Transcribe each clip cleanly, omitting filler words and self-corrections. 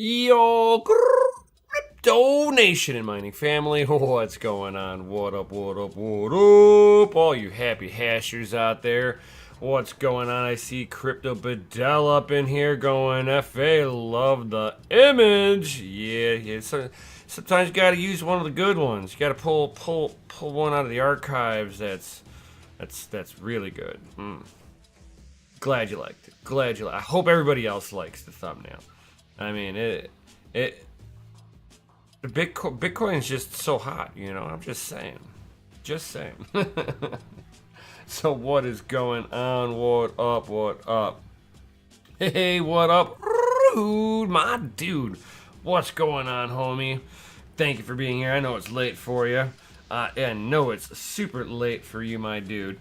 Yo, Crypto Nation and mining family, what's going on? What up, what up, what up? All you happy hashers out there, what's going on? I see Crypto Bedell up in here going, FA, love the image. Yeah. So, sometimes you gotta use one of the good ones. You gotta pull one out of the archives that's really good. Glad you liked it. I hope everybody else likes the thumbnail. I mean, the Bitcoin is just so hot, you know. I'm just saying. So what is going on? What up? What up? Hey, what up, Rude, my dude? What's going on, homie? Thank you for being here. I know it's late for you. I know it's super late for you, my dude.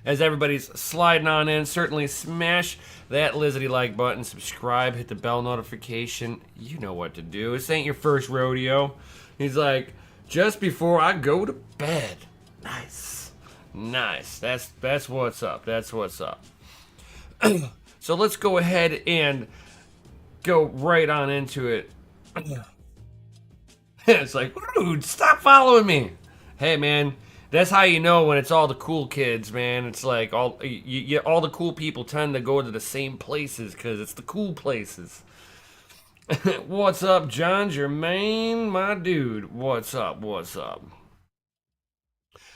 As everybody's sliding on in, certainly smash that Lizardy like button, subscribe, hit the bell notification. You know what to do. This ain't your first rodeo. He's like, just before I go to bed. Nice. That's what's up. So let's go ahead and go right on into it. It's like, Rude, stop following me. Hey, man. That's how you know when it's all the cool kids, man. It's like all the cool people tend to go to the same places because it's the cool places. What's up, John Germain, my dude? What's up?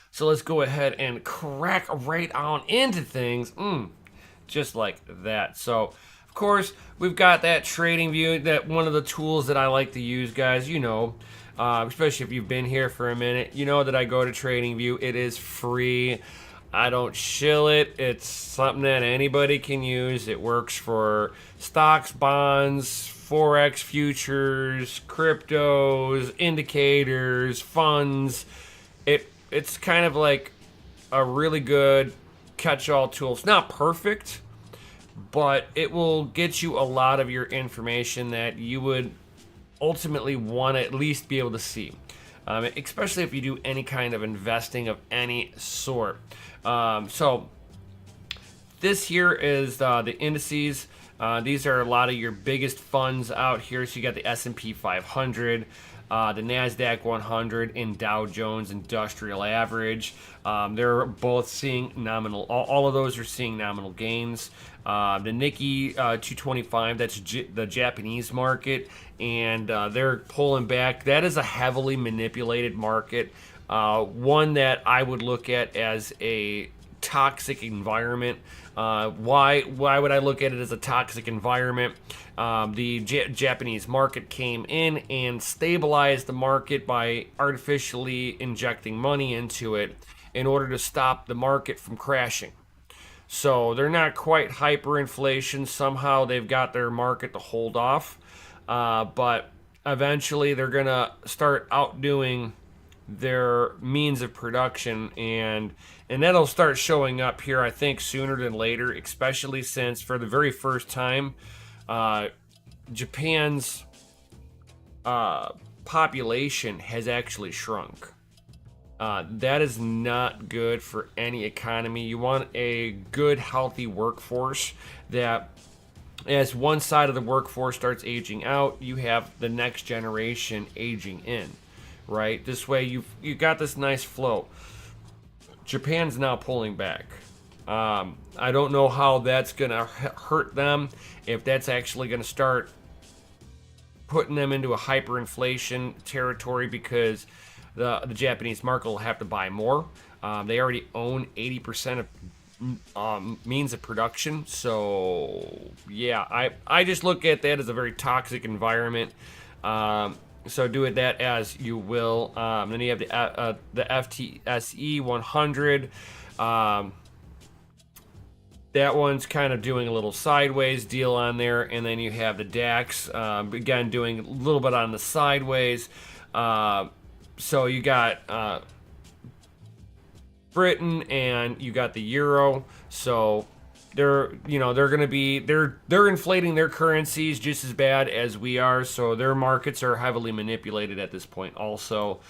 So let's go ahead and crack right on into things, just like that. So, of course, we've got that trading view, that one of the tools that I like to use, guys. You know. Especially if you've been here for a minute, you know that I go to TradingView. It is free. I don't shill it. It's something that anybody can use. It works for stocks, bonds, forex futures, cryptos, indicators, funds. It's kind of like a really good catch-all tool. It's not perfect, but it will get you a lot of your information that you would ultimately want to at least be able to see, especially if you do any kind of investing of any sort. So this here is the indices. These are a lot of your biggest funds out here. So you got the S&P 500, the NASDAQ 100, and Dow Jones Industrial Average. They're both seeing nominal. All of those are seeing nominal gains. The Nikkei 225, that's the Japanese market, and they're pulling back. That is a heavily manipulated market, one that I would look at as a toxic environment. Why would I look at it as a toxic environment? The Japanese market came in and stabilized the market by artificially injecting money into it in order to stop the market from crashing. So they're not quite hyperinflation. Somehow they've got their market to hold off. But eventually they're going to start outdoing their means of production. And that'll start showing up here, I think, sooner than later, especially since for the very first time, Japan's population has actually shrunk. That is not good for any economy. You want a good, healthy workforce that, as one side of the workforce starts aging out, you have the next generation aging in, right? This way, you've got this nice flow. Japan's now pulling back. I don't know how that's going to hurt them, if that's actually going to start putting them into a hyperinflation territory, because the Japanese market will have to buy more. They already own 80% of means of production. So, yeah, I just look at that as a very toxic environment. So do it that as you will. Then you have the FTSE 100. That one's kind of doing a little sideways deal on there. And then you have the DAX, again, doing a little bit on the sideways. So you got Britain and you got the euro. So they're inflating their currencies just as bad as we are. So their markets are heavily manipulated at this point. Also,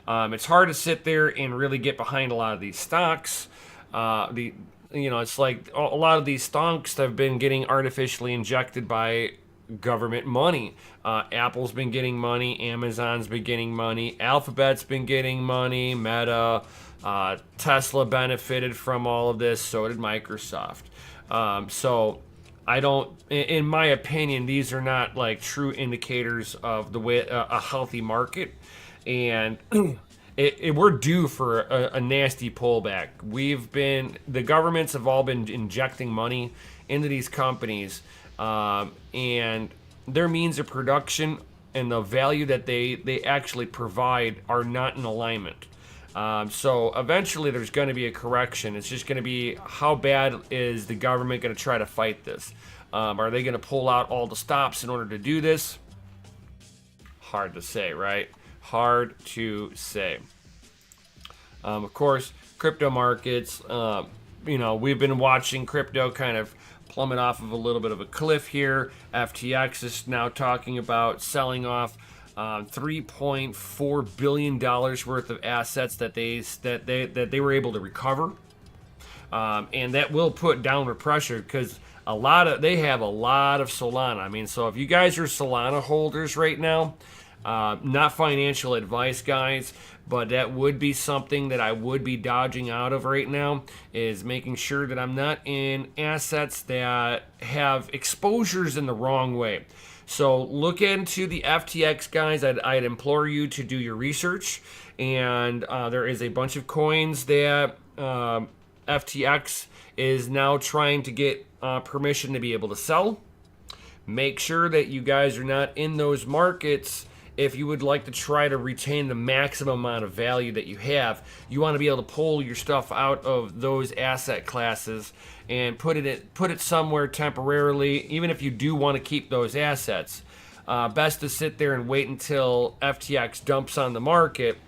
it's hard to sit there and really get behind a lot of these stocks. It's like a lot of these stocks have been getting artificially injected by government money. Apple's been getting money, Amazon's been getting money, Alphabet's been getting money, Meta, Tesla benefited from all of this, so did Microsoft. So I don't, in my opinion, these are not like true indicators of the way a healthy market, and we're due for a nasty pullback. The governments have all been injecting money into these companies, and their means of production and the value that they actually provide are not in alignment. So eventually there's going to be a correction. It's just going to be how bad is the government going to try to fight this? Are they going to pull out all the stops in order to do this? Hard to say, right? Hard to say. Of course, crypto markets, we've been watching crypto kind of plummet off of a little bit of a cliff here. FTX is now talking about selling off $3.4 billion worth of assets that they were able to recover. And that will put downward pressure because they have a lot of Solana. I mean, so if you guys are Solana holders right now, not financial advice, guys, but that would be something that I would be dodging out of right now, is making sure that I'm not in assets that have exposures in the wrong way. So look into the FTX, guys. I'd implore you to do your research. And there is a bunch of coins that FTX is now trying to get permission to be able to sell. Make sure that you guys are not in those markets. If you would like to try to retain the maximum amount of value that you have, you want to be able to pull your stuff out of those asset classes and put it somewhere temporarily, even if you do want to keep those assets. Best to sit there and wait until FTX dumps on the market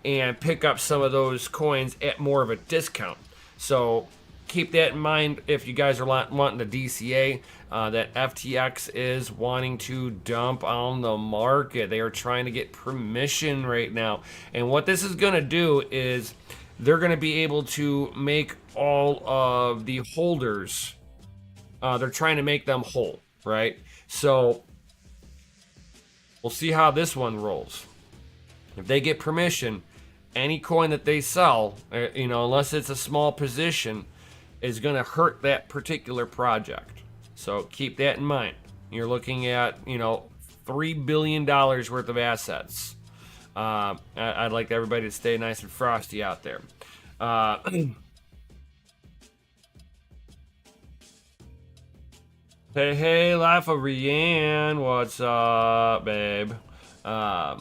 and pick up some of those coins at more of a discount. So keep that in mind if you guys are wanting the DCA. That FTX is wanting to dump on the market. They are trying to get permission right now. And what this is going to do is they're going to be able to make all of the holders, they're trying to make them whole, right? So we'll see how this one rolls. If they get permission, any coin that they sell, unless it's a small position, is going to hurt that particular project. So keep that in mind. You're looking at, $3 billion worth of assets. I'd like everybody to stay nice and frosty out there. Hey, Life of Rianne, what's up, babe? I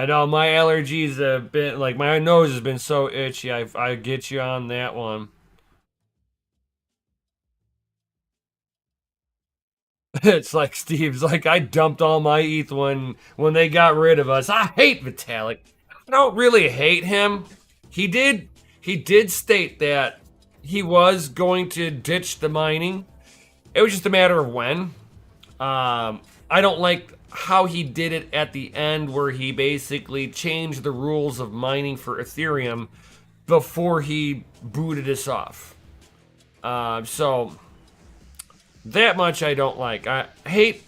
know my allergies have been like my nose has been so itchy. I get you on that one. It's like Steve's like I dumped all my ETH when they got rid of us. I hate Vitalik. I don't really hate him. He did state that he was going to ditch the mining. It was just a matter of when. I don't like how he did it at the end, where he basically changed the rules of mining for Ethereum before he booted us off. So that much I don't like. I hate,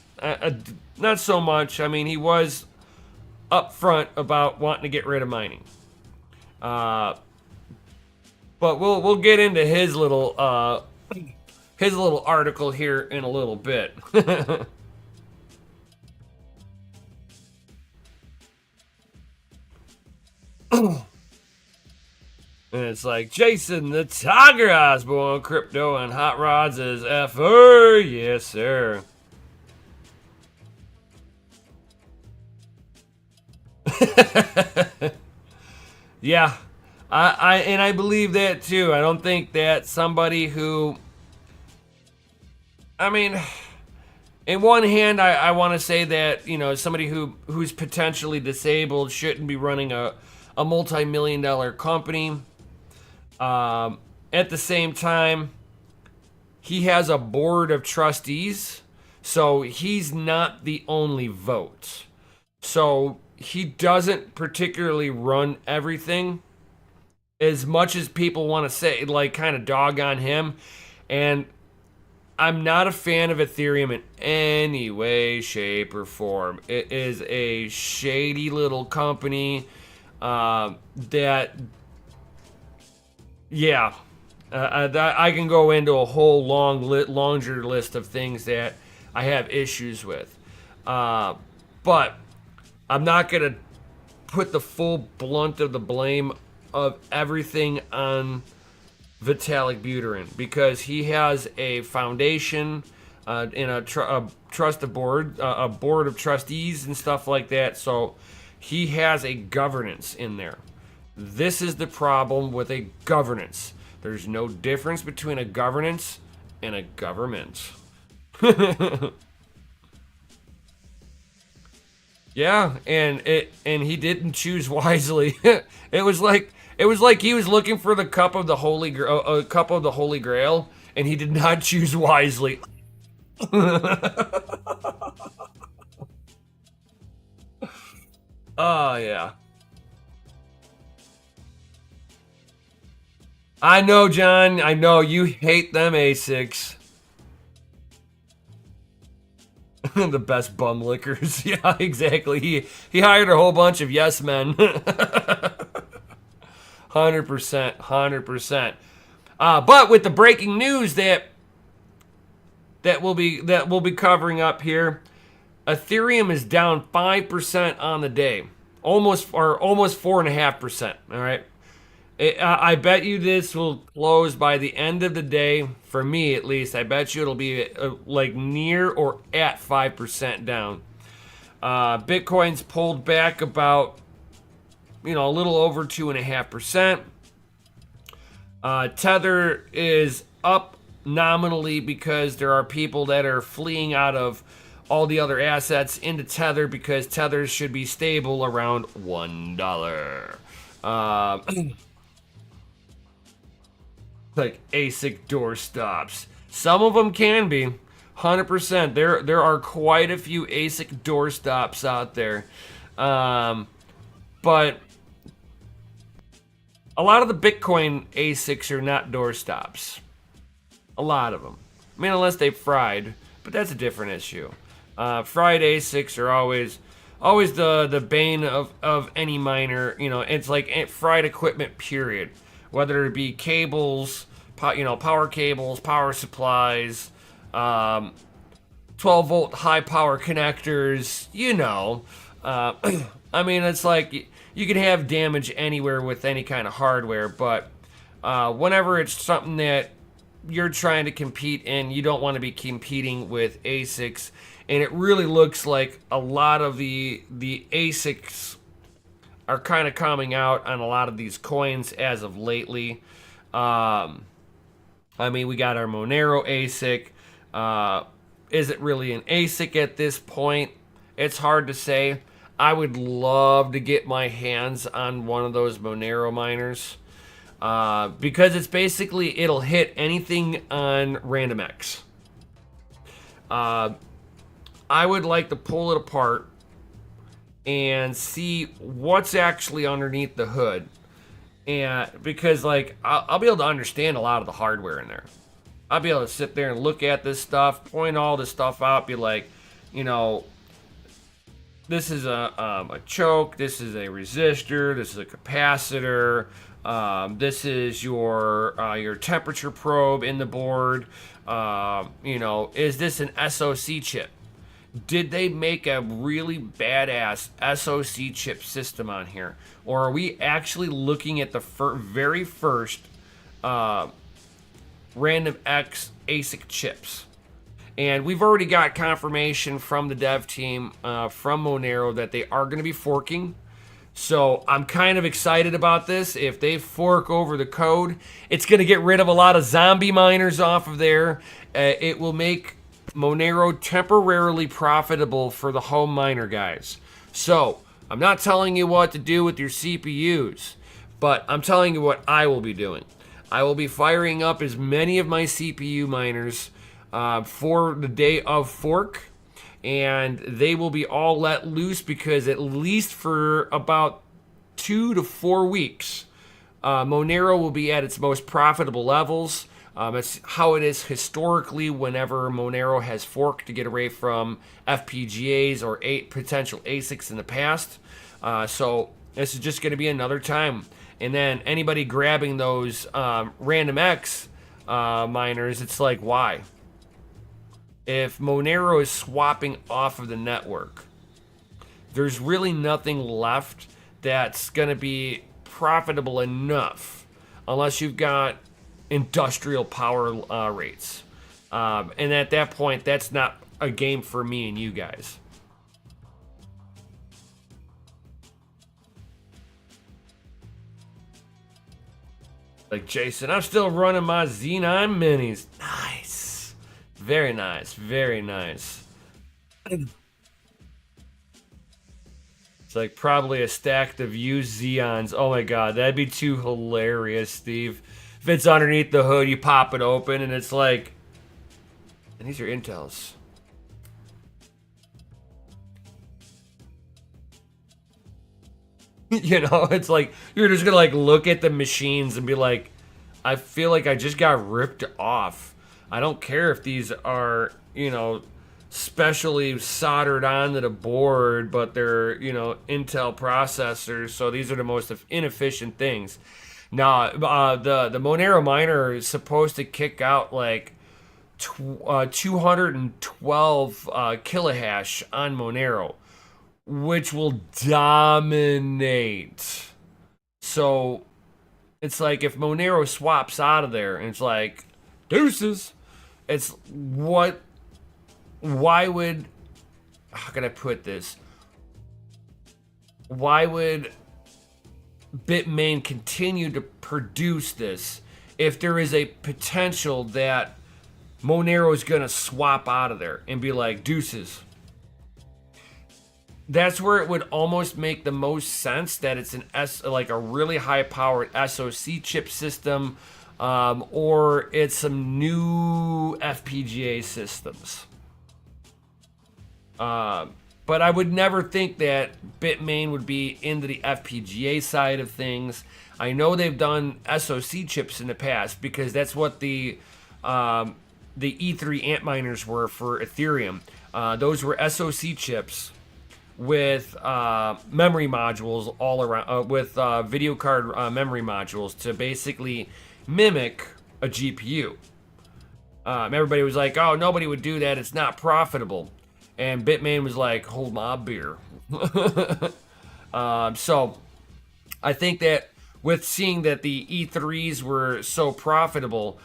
not so much. I mean, he was upfront about wanting to get rid of mining. But we'll get into his little article here in a little bit. And it's like Jason the Tiger Osborne, crypto and hot rods is FR, yes sir. Yeah, I believe that too. I don't think that somebody who, I mean, in one hand, I want to say that somebody who's potentially disabled shouldn't be running a multi-million-dollar company. At the same time, he has a board of trustees, so he's not the only vote. So he doesn't particularly run everything. as much as people want to say, like, kind of dog on him. And I'm not a fan of Ethereum in any way, shape, or form. It is a shady little company that, yeah, that I can go into a whole longer list of things that I have issues with. But I'm not going to put the full blunt of the blame of everything on Vitalik Buterin because he has a foundation in a trust board, a board of trustees and stuff like that. So he has a governance in there. This is the problem with a governance. There's no difference between a governance and a government. Yeah, and he didn't choose wisely. It was like he was looking for the cup of the holy cup of the holy grail, and he did not choose wisely. Oh yeah, I know, John. I know you hate them ASICs. The best bum lickers. Yeah, exactly. He hired a whole bunch of yes men. 100%, 100%. But with the breaking news that we'll be covering up here, Ethereum is down 5% on the day, almost 4.5%. All right, I bet you this will close by the end of the day. For me, at least, I bet you it'll be like near or at 5% down. Bitcoin's pulled back about, a little over 2.5%. Tether is up nominally because there are people that are fleeing out of all the other assets into Tether because Tether should be stable around $1. Like ASIC doorstops. Some of them can be. 100%. There are quite a few ASIC doorstops out there. But a lot of the Bitcoin ASICs are not doorstops. A lot of them. I mean, unless they fried, but that's a different issue. Fried ASICs are always the bane of any miner. It's like fried equipment, period. Whether it be cables, power cables, power supplies, 12-volt high power connectors, I mean, it's like you can have damage anywhere with any kind of hardware, but whenever it's something that you're trying to compete in, you don't want to be competing with ASICs, and it really looks like a lot of the ASICs are kind of coming out on a lot of these coins as of lately. I mean, we got our Monero ASIC. Is it really an ASIC at this point? It's hard to say. I would love to get my hands on one of those Monero miners because it's basically, it'll hit anything on RandomX. I would like to pull it apart and see what's actually underneath the hood. And because I'll be able to understand a lot of the hardware in there. I'll be able to sit there and look at this stuff, point all this stuff out, be like, this is a choke, this is a resistor, this is a capacitor, this is your temperature probe in the board. Is this an SoC chip? Did they make a really badass SoC chip system on here? Or are we actually looking at the very first Random X ASIC chips? And we've already got confirmation from the dev team, from Monero, that they are going to be forking. So I'm kind of excited about this. If they fork over the code, it's going to get rid of a lot of zombie miners off of there. It will make Monero temporarily profitable for the home miner guys. So I'm not telling you what to do with your CPUs, but I'm telling you what I will be doing. I will be firing up as many of my CPU miners for the day of fork, and they will be all let loose because at least for about 2 to 4 weeks, Monero will be at its most profitable levels. It's how it is historically whenever Monero has forked to get away from FPGAs or potential ASICs in the past. So this is just going to be another time. And then anybody grabbing those random X miners, it's like, why? If Monero is swapping off of the network, there's really nothing left that's going to be profitable enough unless you've got industrial power rates. And at that point, that's not a game for me and you guys. Like Jason, I'm still running my Z9 minis. Nice. Very nice. Very nice. It's like probably a stack of used Xeons. Oh my god, that'd be too hilarious, Steve. If it's underneath the hood, you pop it open, and it's like... And these are Intels. You know, it's like, you're just gonna like look at the machines and be like, I feel like I just got ripped off. I don't care if these are, you know, specially soldered onto the board, but they're, you know, Intel processors, so these are the most inefficient things. Now, the Monero miner is supposed to kick out like 212 kilohash on Monero, which will dominate. So it's like if Monero swaps out of there, and it's like deuces. It's what? Why would? How can I put this? Why would Bitmain continue to produce this if there is a potential that Monero is going to swap out of there and be like deuces? That's where it would almost make the most sense that it's like a really high powered SoC chip system, or it's some new FPGA systems. But I would never think that Bitmain would be into the FPGA side of things. I know they've done SoC chips in the past because that's what the E3 Antminers were for Ethereum. Those were SoC chips with memory modules all around, with video card memory modules to basically mimic a GPU. Everybody was like, oh, nobody would do that. It's not profitable. And Bitmain was like, hold my beer. So I think that with seeing that the E3s were so profitable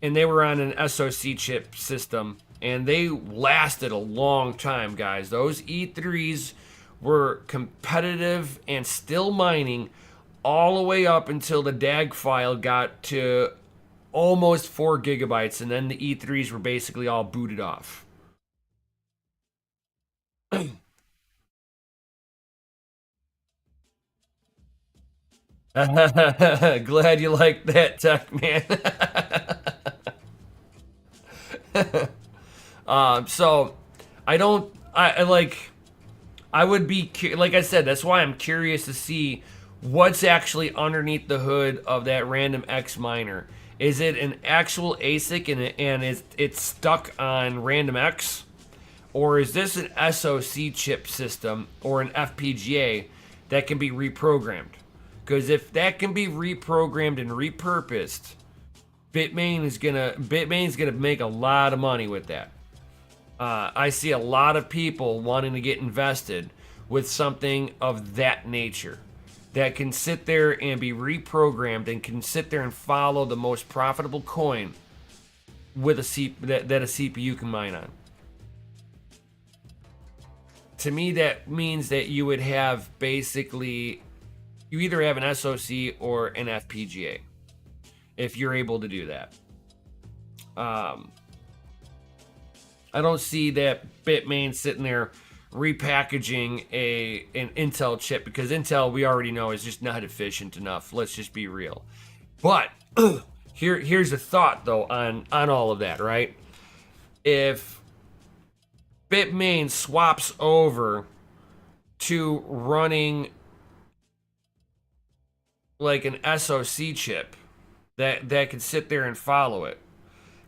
and they were on an SoC chip system, and they lasted a long time, guys. Those E3s were competitive and still mining all the way up until the DAG file got to almost 4 gigabytes, and then the E3s were basically all booted off. Glad you like that, Tech Man. So I like, I would be, like I said, that's why I'm curious to see what's actually underneath the hood of that random X miner. Is it an actual ASIC and it's stuck on random X? Or is this an SoC chip system or an FPGA that can be reprogrammed? Because if that can be reprogrammed and repurposed, Bitmain's gonna make a lot of money with that. I see a lot of people wanting to get invested with something of that nature that can sit there and be reprogrammed and can sit there and follow the most profitable coin with that a CPU can mine on. To me, that means that you would have basically, you either have an SoC or an FPGA if you're able to do that. I don't see that Bitmain sitting there repackaging an Intel chip, because Intel, we already know, is just not efficient enough. Let's just be real. But here's a thought though on all of that, right? If Bitmain swaps over to running like an SoC chip that could sit there and follow it.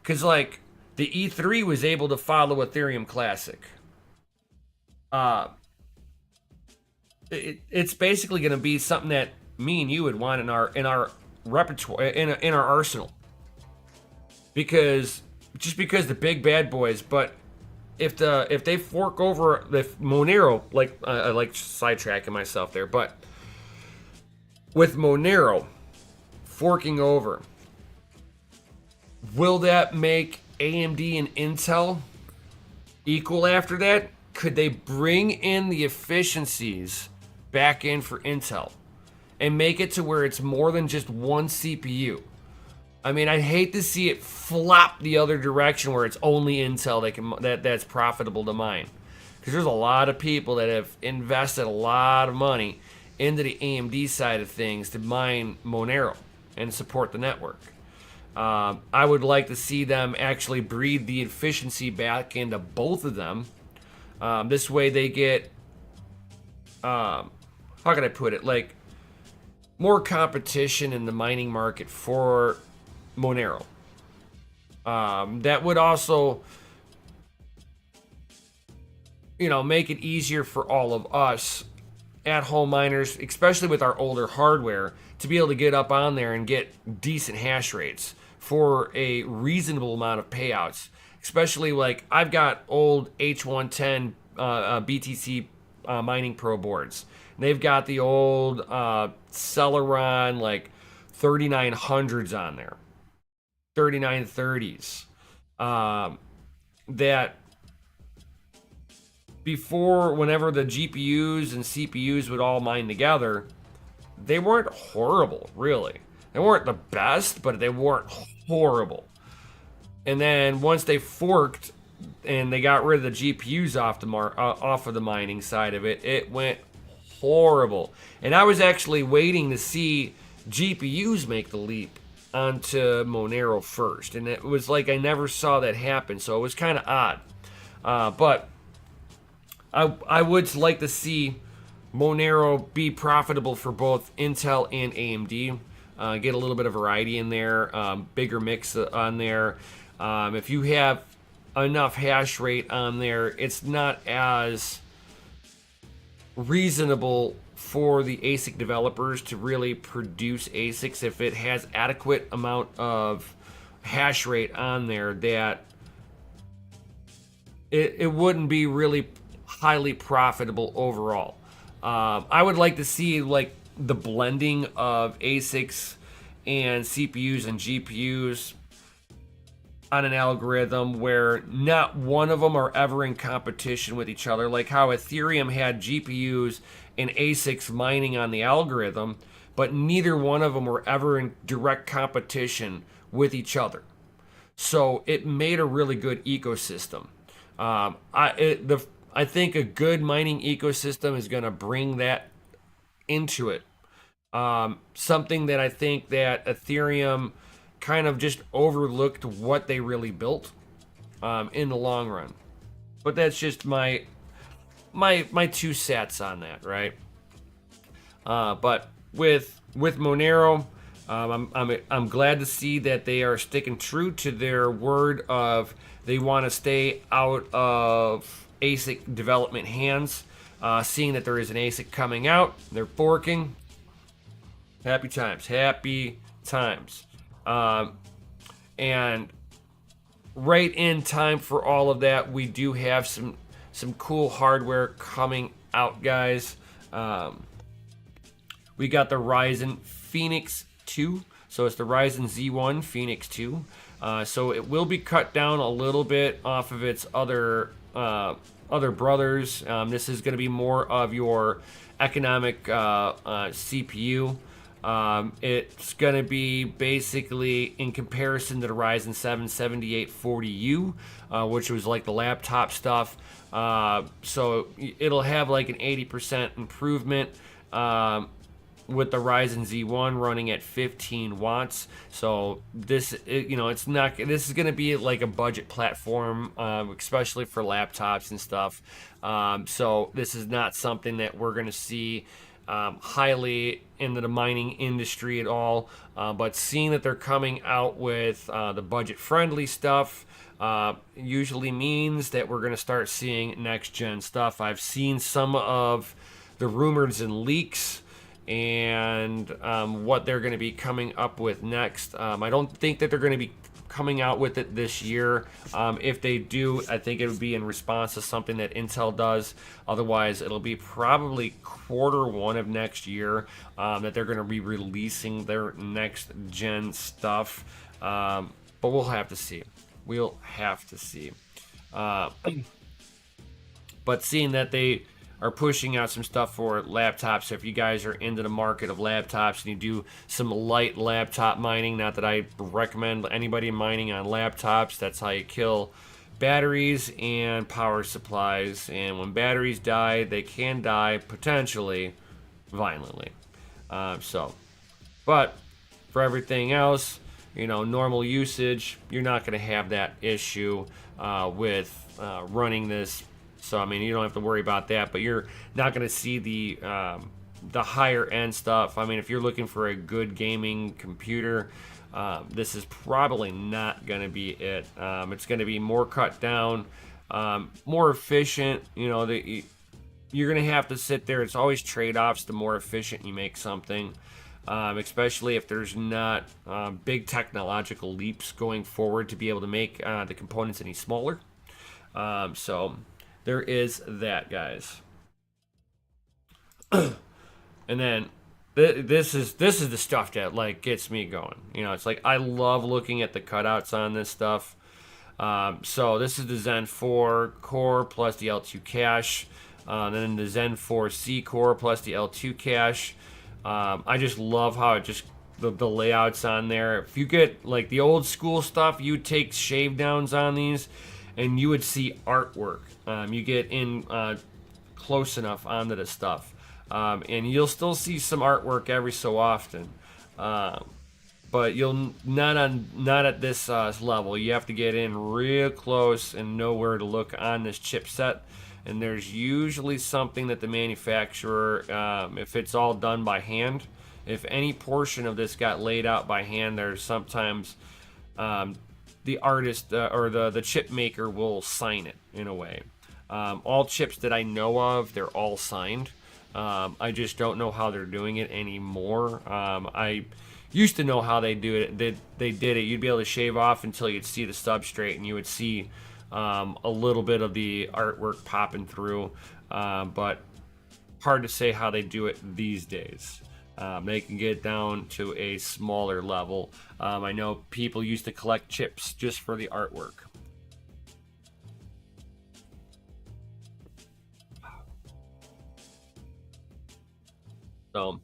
Because like the E3 was able to follow Ethereum Classic. Uh, it's basically going to be something that me and you would want in our repertoire in our arsenal. Because just because the big bad boys, but if they fork over the Monero, like I like sidetracking myself there, but with Monero forking over, will that make AMD and Intel equal after that? Could they bring in the efficiencies back in for Intel and make it to where it's more than just one CPU? I mean, I'd hate to see it flop the other direction where it's only Intel that's profitable to mine, because there's a lot of people that have invested a lot of money into the AMD side of things to mine Monero and support the network. I would like to see them actually breed the efficiency back into both of them. This way they get, how can I put it, like more competition in the mining market for Monero. That would also, make it easier for all of us at-home miners, especially with our older hardware, to be able to get up on there and get decent hash rates for a reasonable amount of payouts. Especially like I've got old H110 BTC Mining Pro boards. They've got the old Celeron like 3900s on there, 3930s. That before, whenever the GPUs and CPUs would all mine together, they weren't horrible, really. They weren't the best, but they weren't horrible. And then once they forked and they got rid of the GPUs off of the mining side of it, it went horrible. And I was actually waiting to see GPUs make the leap onto Monero first, and it was like I never saw that happen, so it was kind of odd. But I would like to see Monero be profitable for both Intel and AMD. Get a little bit of variety in there, bigger mix on there. If you have enough hash rate on there, it's not as reasonable for the ASIC developers to really produce ASICs if it has adequate amount of hash rate on there, that it wouldn't be really highly profitable overall. I would like to see like the blending of ASICs and CPUs and GPUs on an algorithm where not one of them are ever in competition with each other, like how Ethereum had GPUs and ASICs mining on the algorithm, but neither one of them were ever in direct competition with each other. So it made a really good ecosystem. I think a good mining ecosystem is going to bring that into it. Something that I think that Ethereum kind of just overlooked what they really built in the long run. But that's just my two cents on that, right? But with Monero, I'm glad to see that they are sticking true to their word of they want to stay out of ASIC development hands. Seeing that there is an ASIC coming out, they're forking. Happy times, happy times. And right in time for all of that, we do have some cool hardware coming out, guys. We got the Ryzen Phoenix 2. So it's the Ryzen Z1 Phoenix 2. So it will be cut down a little bit off of its other brothers. This is going to be more of your economic CPU. It's going to be basically in comparison to the Ryzen 7 7840U, which was like the laptop stuff. So it'll have like an 80% improvement with the Ryzen Z1 running at 15 watts. So this is going to be like a budget platform, especially for laptops and stuff. So this is not something that we're going to see highly into the mining industry at all, but seeing that they're coming out with the budget-friendly stuff usually means that we're going to start seeing next-gen stuff. I've seen some of the rumors and leaks and what they're going to be coming up with next. I don't think that they're going to be coming out with it this year. If they do, I think it would be in response to something that Intel does. Otherwise, it'll be probably Q1 of next year that they're going to be releasing their next gen stuff. But we'll have to see. We'll have to see. But seeing that they are pushing out some stuff for laptops. So if you guys are into the market of laptops and you do some light laptop mining, not that I recommend anybody mining on laptops, that's how you kill batteries and power supplies. And when batteries die, they can die potentially violently. But for everything else, normal usage, you're not going to have that issue with running this. So, I mean, you don't have to worry about that, but you're not going to see the higher end stuff. I mean, if you're looking for a good gaming computer, this is probably not going to be it. It's going to be more cut down, more efficient. You're going to have to sit there. It's always trade-offs. The more efficient you make something, especially if there's not big technological leaps going forward to be able to make the components any smaller. So there is that, guys. And then this is the stuff that like gets me going. It's like I love looking at the cutouts on this stuff. So this is the Zen 4 core plus the L2 cache. Then the Zen 4 C core plus the L2 cache. I just love how it just the layouts on there. If you get like the old school stuff, you take shave downs on these and you would see artwork. You get in close enough onto the stuff, and you'll still see some artwork every so often, but you'll not at this level. You have to get in real close and know where to look on this chipset. And there's usually something that the manufacturer, if it's all done by hand, if any portion of this got laid out by hand, there's sometimes the artist or the chip maker will sign it in a way. All chips that I know of, they're all signed. I just don't know how they're doing it anymore. I used to know how they do it. They did it. You'd be able to shave off until you'd see the substrate, and you would see a little bit of the artwork popping through. But hard to say how they do it these days. They can get down to a smaller level. I know people used to collect chips just for the artwork. So,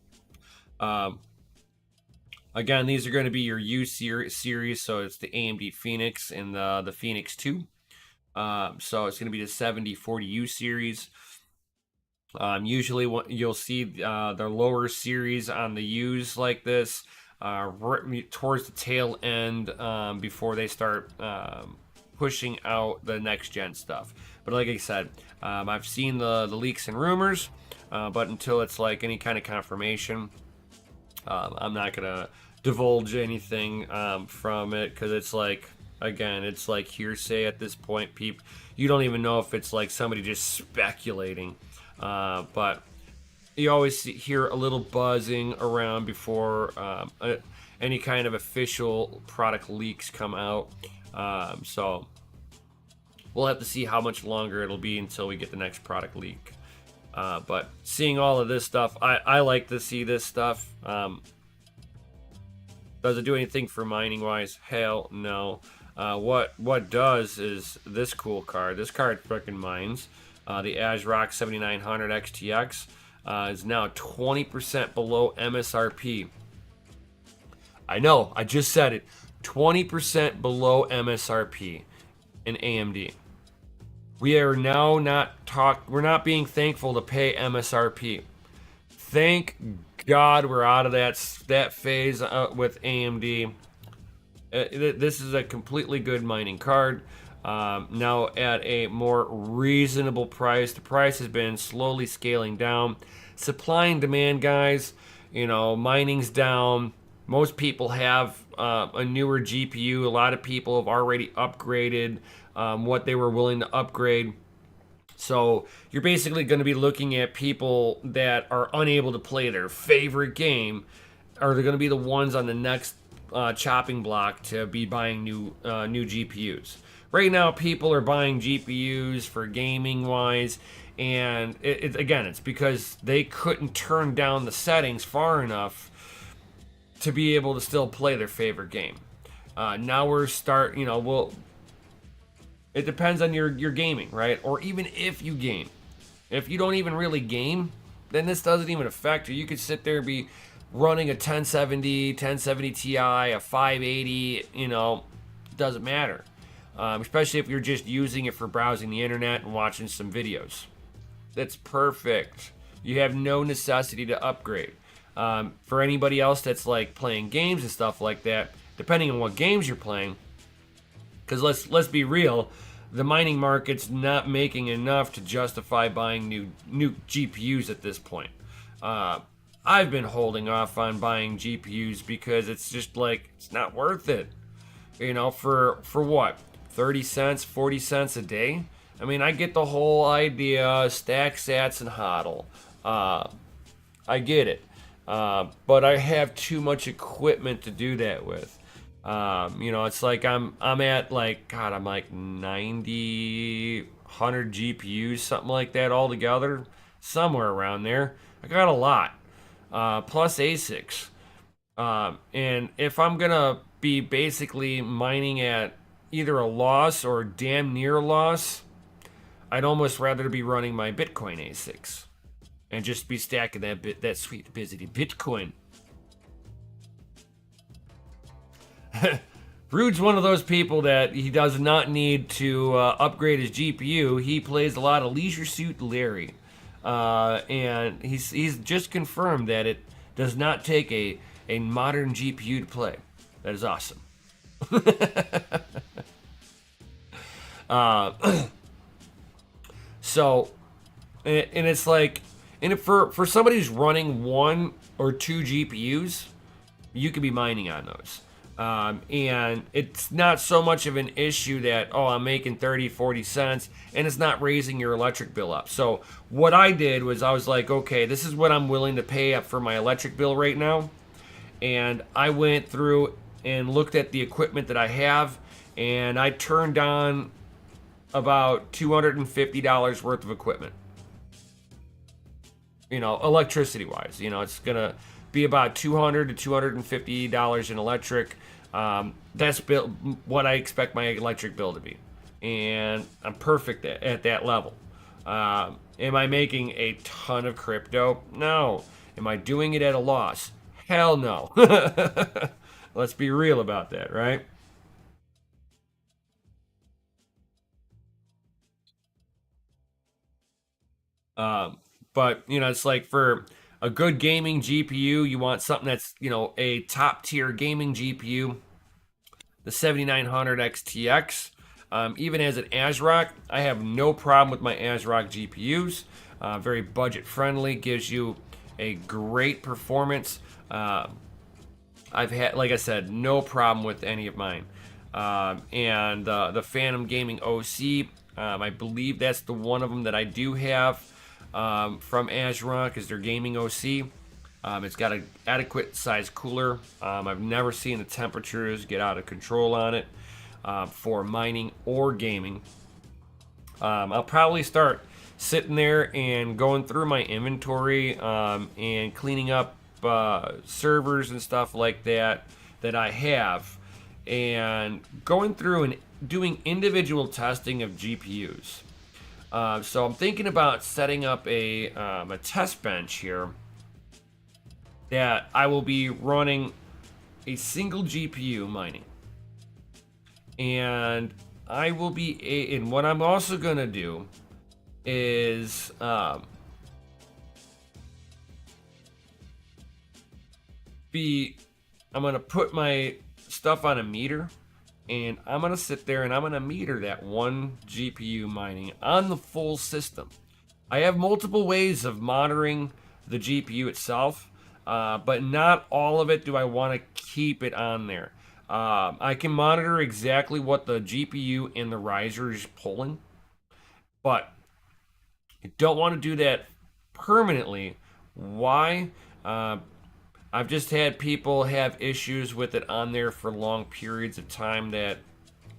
again, these are going to be your U series. So it's the AMD Phoenix and the Phoenix 2. So it's going to be the 7040U series. Usually you'll see the lower series on the U's like this towards the tail end before they start pushing out the next gen stuff. But like I said, I've seen the leaks and rumors, but until it's like any kind of confirmation, I'm not gonna divulge anything from it, because it's like, again, it's like hearsay at this point. You don't even know if it's like somebody just speculating. But you always hear a little buzzing around before any kind of official product leaks come out. So we'll have to see how much longer it'll be until we get the next product leak. But seeing all of this stuff, I like to see this stuff. Does it do anything for mining wise? Hell no. What does is this cool card. This card freaking mines. The ASRock 7900 XTX is now 20% below MSRP. I know, I just said it. 20% below MSRP in AMD. We are now we're not being thankful to pay MSRP. Thank God we're out of that phase with AMD. This is a completely good mining card. now at a more reasonable price. The price has been slowly scaling down. Supply and demand, guys. Mining's down. Most people have a newer GPU. A lot of people have already upgraded what they were willing to upgrade. So you're basically going to be looking at people that are unable to play their favorite game, are they going to be the ones on the next chopping block to be buying new GPUs. Right now, people are buying GPUs for gaming wise, and again, it's because they couldn't turn down the settings far enough to be able to still play their favorite game. Now we're it depends on your gaming, right? Or even if you game. If you don't even really game, then this doesn't even affect you. You could sit there and be running a 1070 Ti, a 580, doesn't matter. Especially if you're just using it for browsing the internet and watching some videos. That's perfect. You have no necessity to upgrade. For anybody else that's like playing games and stuff like that, depending on what games you're playing, because let's be real, the mining market's not making enough to justify buying new GPUs at this point. I've been holding off on buying GPUs because it's just like it's not worth it. For what? 30 cents, 40 cents a day? I mean, I get the whole idea, stack sats and hodl. I get it. But I have too much equipment to do that with. It's like I'm at like, God, I'm like 90, 100 GPUs, something like that altogether. Somewhere around there. I got a lot. Plus ASICs. And if I'm going to be basically mining at either a loss or damn near a loss, I'd almost rather be running my Bitcoin ASICs and just be stacking that sweet busy Bitcoin. Rude's one of those people that he does not need to upgrade his GPU. He plays a lot of Leisure Suit Larry. And he's just confirmed that it does not take a modern GPU to play. That is awesome. So, and it's like, and for somebody who's running 1 or 2 GPUs, you could be mining on those. And it's not so much of an issue that, I'm making 30, 40 cents and it's not raising your electric bill up. So what I did was I was like, okay, this is what I'm willing to pay up for my electric bill right now. And I went through and looked at the equipment that I have, and I turned on about $250 worth of equipment. Electricity wise, it's going to be about $200 to $250 in electric. That's what I expect my electric bill to be, and I'm perfect at that level. Am I making a ton of crypto? No. Am I doing it at a loss? Hell no. Let's be real about that, right? But it's like for a good gaming GPU, you want something that's a top tier gaming GPU. The 7900 XTX, even as an ASRock, I have no problem with my ASRock GPUs. Very budget friendly, gives you a great performance. I've had, like I said, no problem with any of mine. And the Phantom Gaming OC, I believe that's the one of them that I do have from ASRock, is their gaming OC. It's got an adequate size cooler. I've never seen the temperatures get out of control on it for mining or gaming. I'll probably start sitting there and going through my inventory and cleaning up servers and stuff like that I have, and going through and doing individual testing of GPUs. So I'm thinking about setting up a test bench here that I will be running a single GPU mining. And I will be, and what I'm also going to do is I'm going to put my stuff on a meter, and I'm going to sit there and I'm going to meter that one GPU mining on the full system. I have multiple ways of monitoring the GPU itself, but not all of it do I want to keep it on there. I can monitor exactly what the GPU and the riser is pulling, but I don't want to do that permanently. Why? I've just had people have issues with it on there for long periods of time that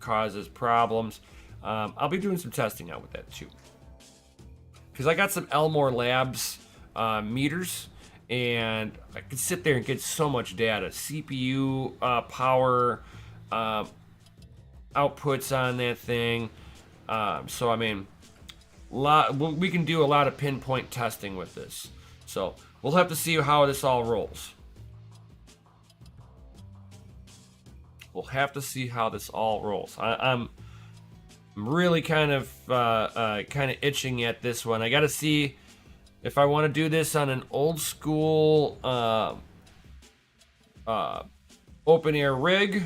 causes problems. I'll be doing some testing out with that too. Because I got some Elmore Labs meters, and I can sit there and get so much data. CPU power outputs on that thing. So, I mean, we can do a lot of pinpoint testing with this. So, we'll have to see how this all rolls. We'll have to see how this all rolls. I'm really kind of itching at this one. I got to see if I want to do this on an old school open air rig,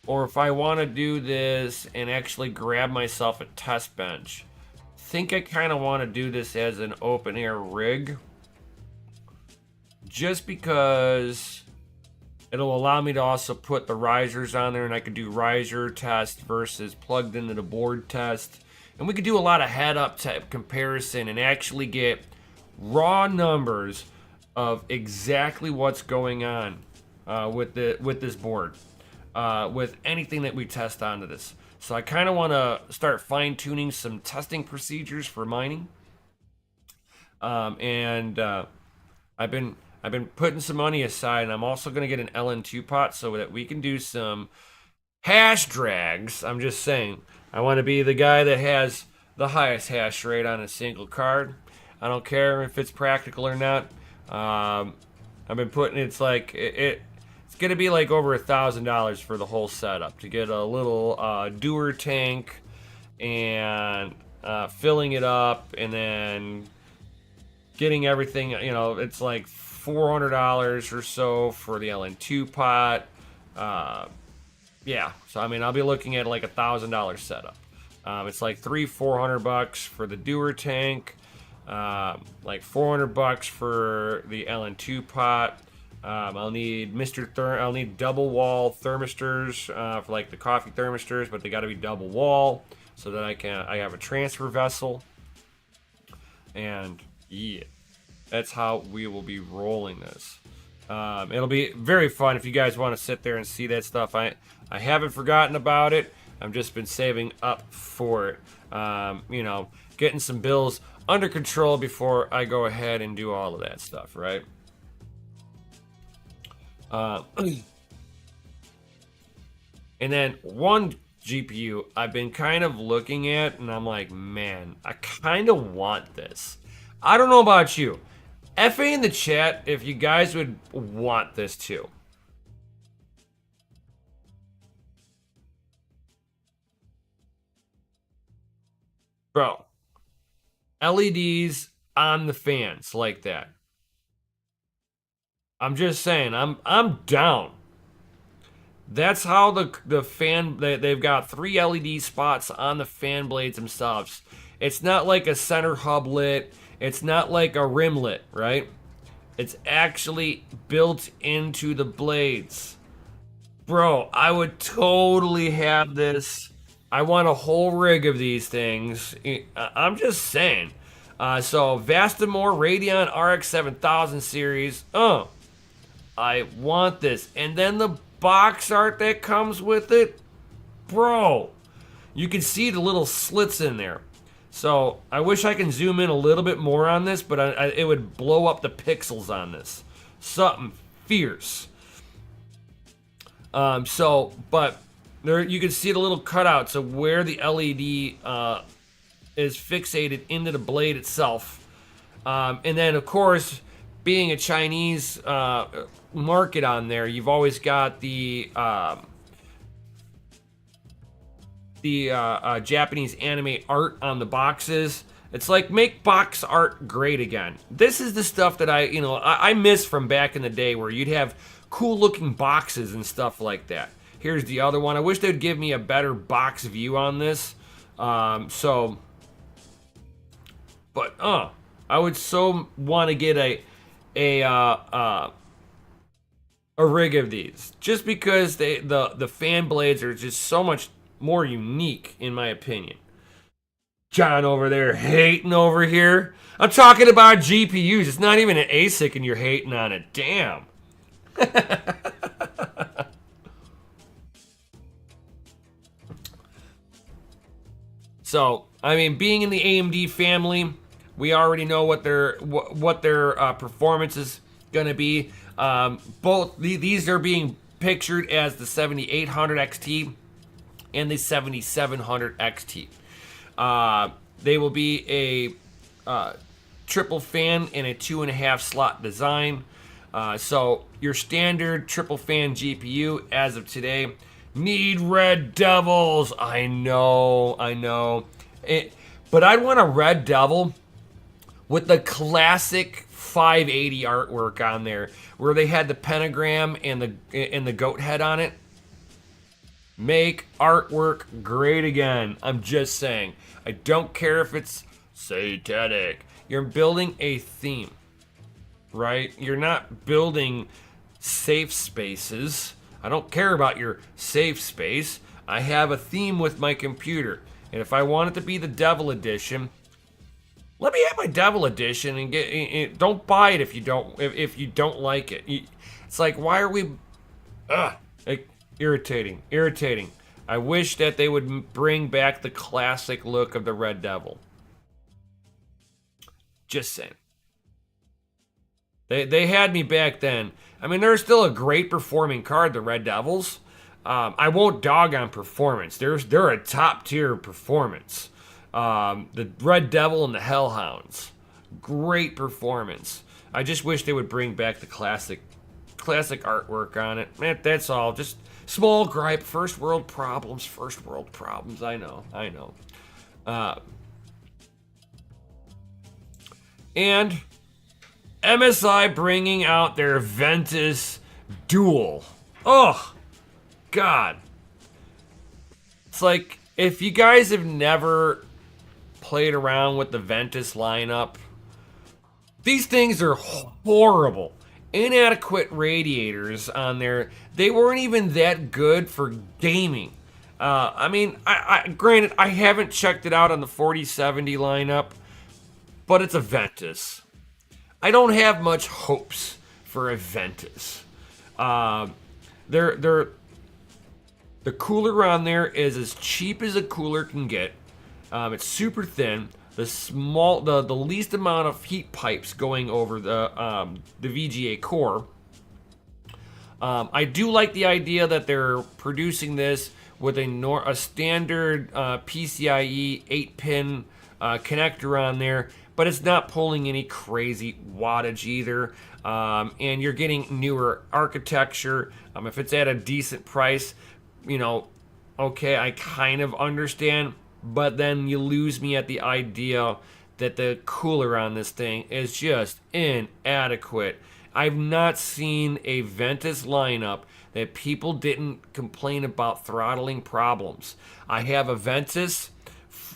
or if I want to do this and actually grab myself a test bench. I think I kind of want to do this as an open air rig, just because it'll allow me to also put the risers on there, and I could do riser test versus plugged into the board test. And we could do a lot of head-up type comparison and actually get raw numbers of exactly what's going on with this board, with anything that we test onto this. So I kind of want to start fine-tuning some testing procedures for mining. I've been putting some money aside, and I'm also going to get an LN2 pot so that we can do some hash drags. I'm just saying, I want to be the guy that has the highest hash rate on a single card. I don't care if it's practical or not. I've been putting, it's going to be like over $1,000 for the whole setup to get a little doer tank and filling it up, and then getting everything, it's like $400 or so for the LN2 pot. Yeah, so I mean, I'll be looking at like $1,000 setup. It's like $300-400 for the doer tank, like $400 for the LN2 pot. I'll need I'll need double wall thermistors for like the coffee thermistors, but they got to be double wall so that I have a transfer vessel. And yeah, that's how we will be rolling this. It'll be very fun if you guys want to sit there and see that stuff. I haven't forgotten about it. I've just been saving up for it. Getting some bills under control before I go ahead and do all of that stuff, right? And then one GPU I've been kind of looking at, and I'm like, man, I kind of want this. I don't know about you. FA in the chat if you guys would want this too. Bro, LEDs on the fans like that. I'm just saying, I'm down. That's how the fan, they've got 3 LED spots on the fan blades themselves. It's not like a center hub lit. It's not like a rimlet, right? It's actually built into the blades. Bro, I would totally have this. I want a whole rig of these things. I'm just saying. So, Vastamore Radeon RX 7000 series. I want this. And then the box art that comes with it. Bro, you can see the little slits in there. So I wish I can zoom in a little bit more on this, but it would blow up the pixels on this. Something fierce. But there you can see the little cutouts of where the LED is fixated into the blade itself. And then, of course, being a Chinese market on there, you've always got the Japanese anime art on the boxes. It's like, make box art great again. This is the stuff that I miss from back in the day, where you'd have cool looking boxes and stuff like that. Here's the other one. I wish they'd give me a better box view on this. But I would so want to get a rig of these, just because the fan blades are just so much more unique, in my opinion. John over there hating over here. I'm talking about GPUs. It's not even an ASIC and you're hating on it. Damn. So, I mean, being in the AMD family, we already know what their performance is gonna be. These are being pictured as the 7800 XT and the 7700 XT. They will be a triple fan and a 2.5 slot design. So your standard triple fan GPU as of today need Red Devils. I know. But I'd want a Red Devil with the classic 580 artwork on there, where they had the pentagram and the goat head on it. Make artwork great again. I'm just saying. I don't care if it's satanic. You're building a theme, right? You're not building safe spaces. I don't care about your safe space. I have a theme with my computer. And if I want it to be the Devil Edition, let me have my Devil Edition and don't buy it if you don't like it. It's like, why are we irritating. I wish that they would bring back the classic look of the Red Devil. Just saying. They had me back then. I mean, they're still a great performing card, the Red Devils. I won't dog on performance. They're a top tier performance. The Red Devil and the Hellhounds, great performance. I just wish they would bring back the classic artwork on it. Man, that's all. Just small gripe. First world problems. I know. And MSI bringing out their Ventus Duel. Oh, God. It's like, if you guys have never played around with the Ventus lineup, these things are horrible. Inadequate radiators on there. They weren't even that good for gaming. I mean, granted, I haven't checked it out on the 4070 lineup, but it's a Ventus. I don't have much hopes for a Ventus. The cooler on there is as cheap as a cooler can get. It's super thin. The least amount of heat pipes going over the VGA core. I do like the idea that they're producing this with a standard PCIe 8-pin connector on there, but it's not pulling any crazy wattage either. And you're getting newer architecture. If it's at a decent price, okay, I kind of understand. But then you lose me at the idea that the cooler on this thing is just inadequate. I've not seen a Ventus lineup that people didn't complain about throttling problems. I have a Ventus,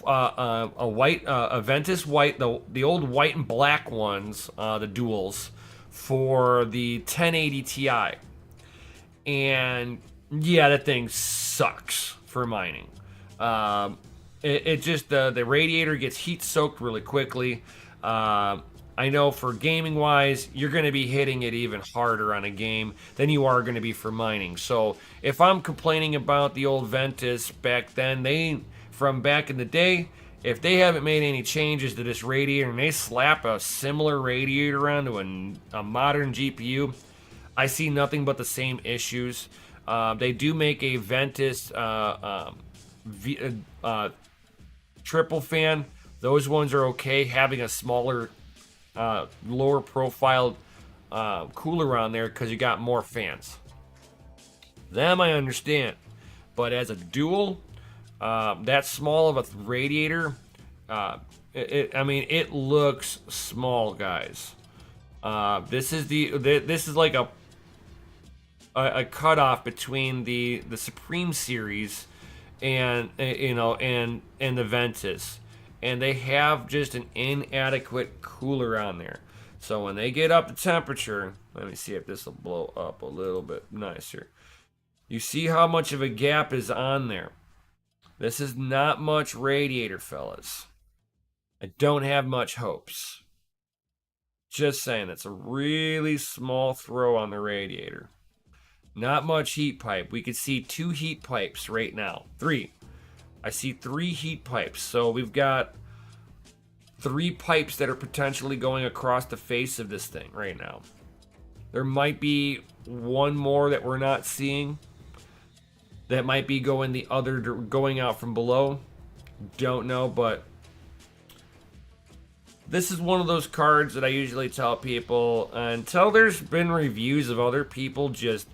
a Ventus white, the old white and black ones, the duals, for the 1080 Ti. And yeah, that thing sucks for mining. It just, the radiator gets heat soaked really quickly. I know for gaming wise, you're going to be hitting it even harder on a game than you are going to be for mining. So if I'm complaining about the old Ventus back then, from back in the day, if they haven't made any changes to this radiator and they slap a similar radiator onto a modern GPU, I see nothing but the same issues. They do make a Ventus triple fan. Those ones are okay. Having a smaller, lower profile cooler on there because you got more fans. Them I understand. But as a dual, that small of a radiator, it looks small, guys. This is like a cutoff between the Supreme series and and the Ventus, and they have just an inadequate cooler on there. So when they get up to temperature, let me see if this will blow up a little bit nicer. You see how much of a gap is on there. This is not much radiator, fellas. I don't have much hopes. Just saying, it's a really small throw on the radiator. Not much heat pipe. We could see 2 heat pipes right now. 3. I see 3 heat pipes. So we've got 3 pipes that are potentially going across the face of this thing right now. There might be one more that we're not seeing. That might be going out from below. Don't know, but this is one of those cards that I usually tell people, until there's been reviews of other people just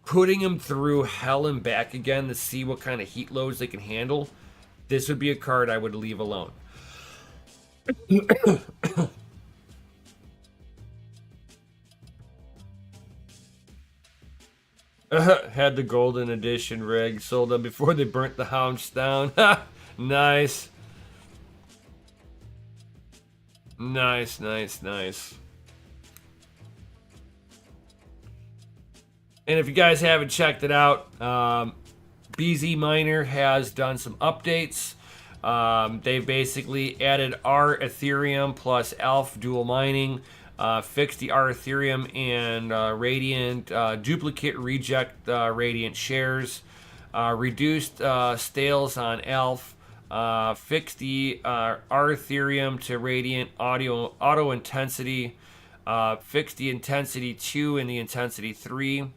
putting them through hell and back again to see what kind of heat loads they can handle, this would be a card I would leave alone. Had the golden edition rig, sold them before they burnt the house down. Nice. Nice, nice, nice. And if you guys haven't checked it out, BZ Miner has done some updates. They've basically added R Ethereum plus ELF dual mining, fixed the R Ethereum and Radiant duplicate reject Radiant shares, reduced stales on ELF, fixed the R Ethereum to Radiant auto intensity, fixed the intensity 2 and the intensity 3.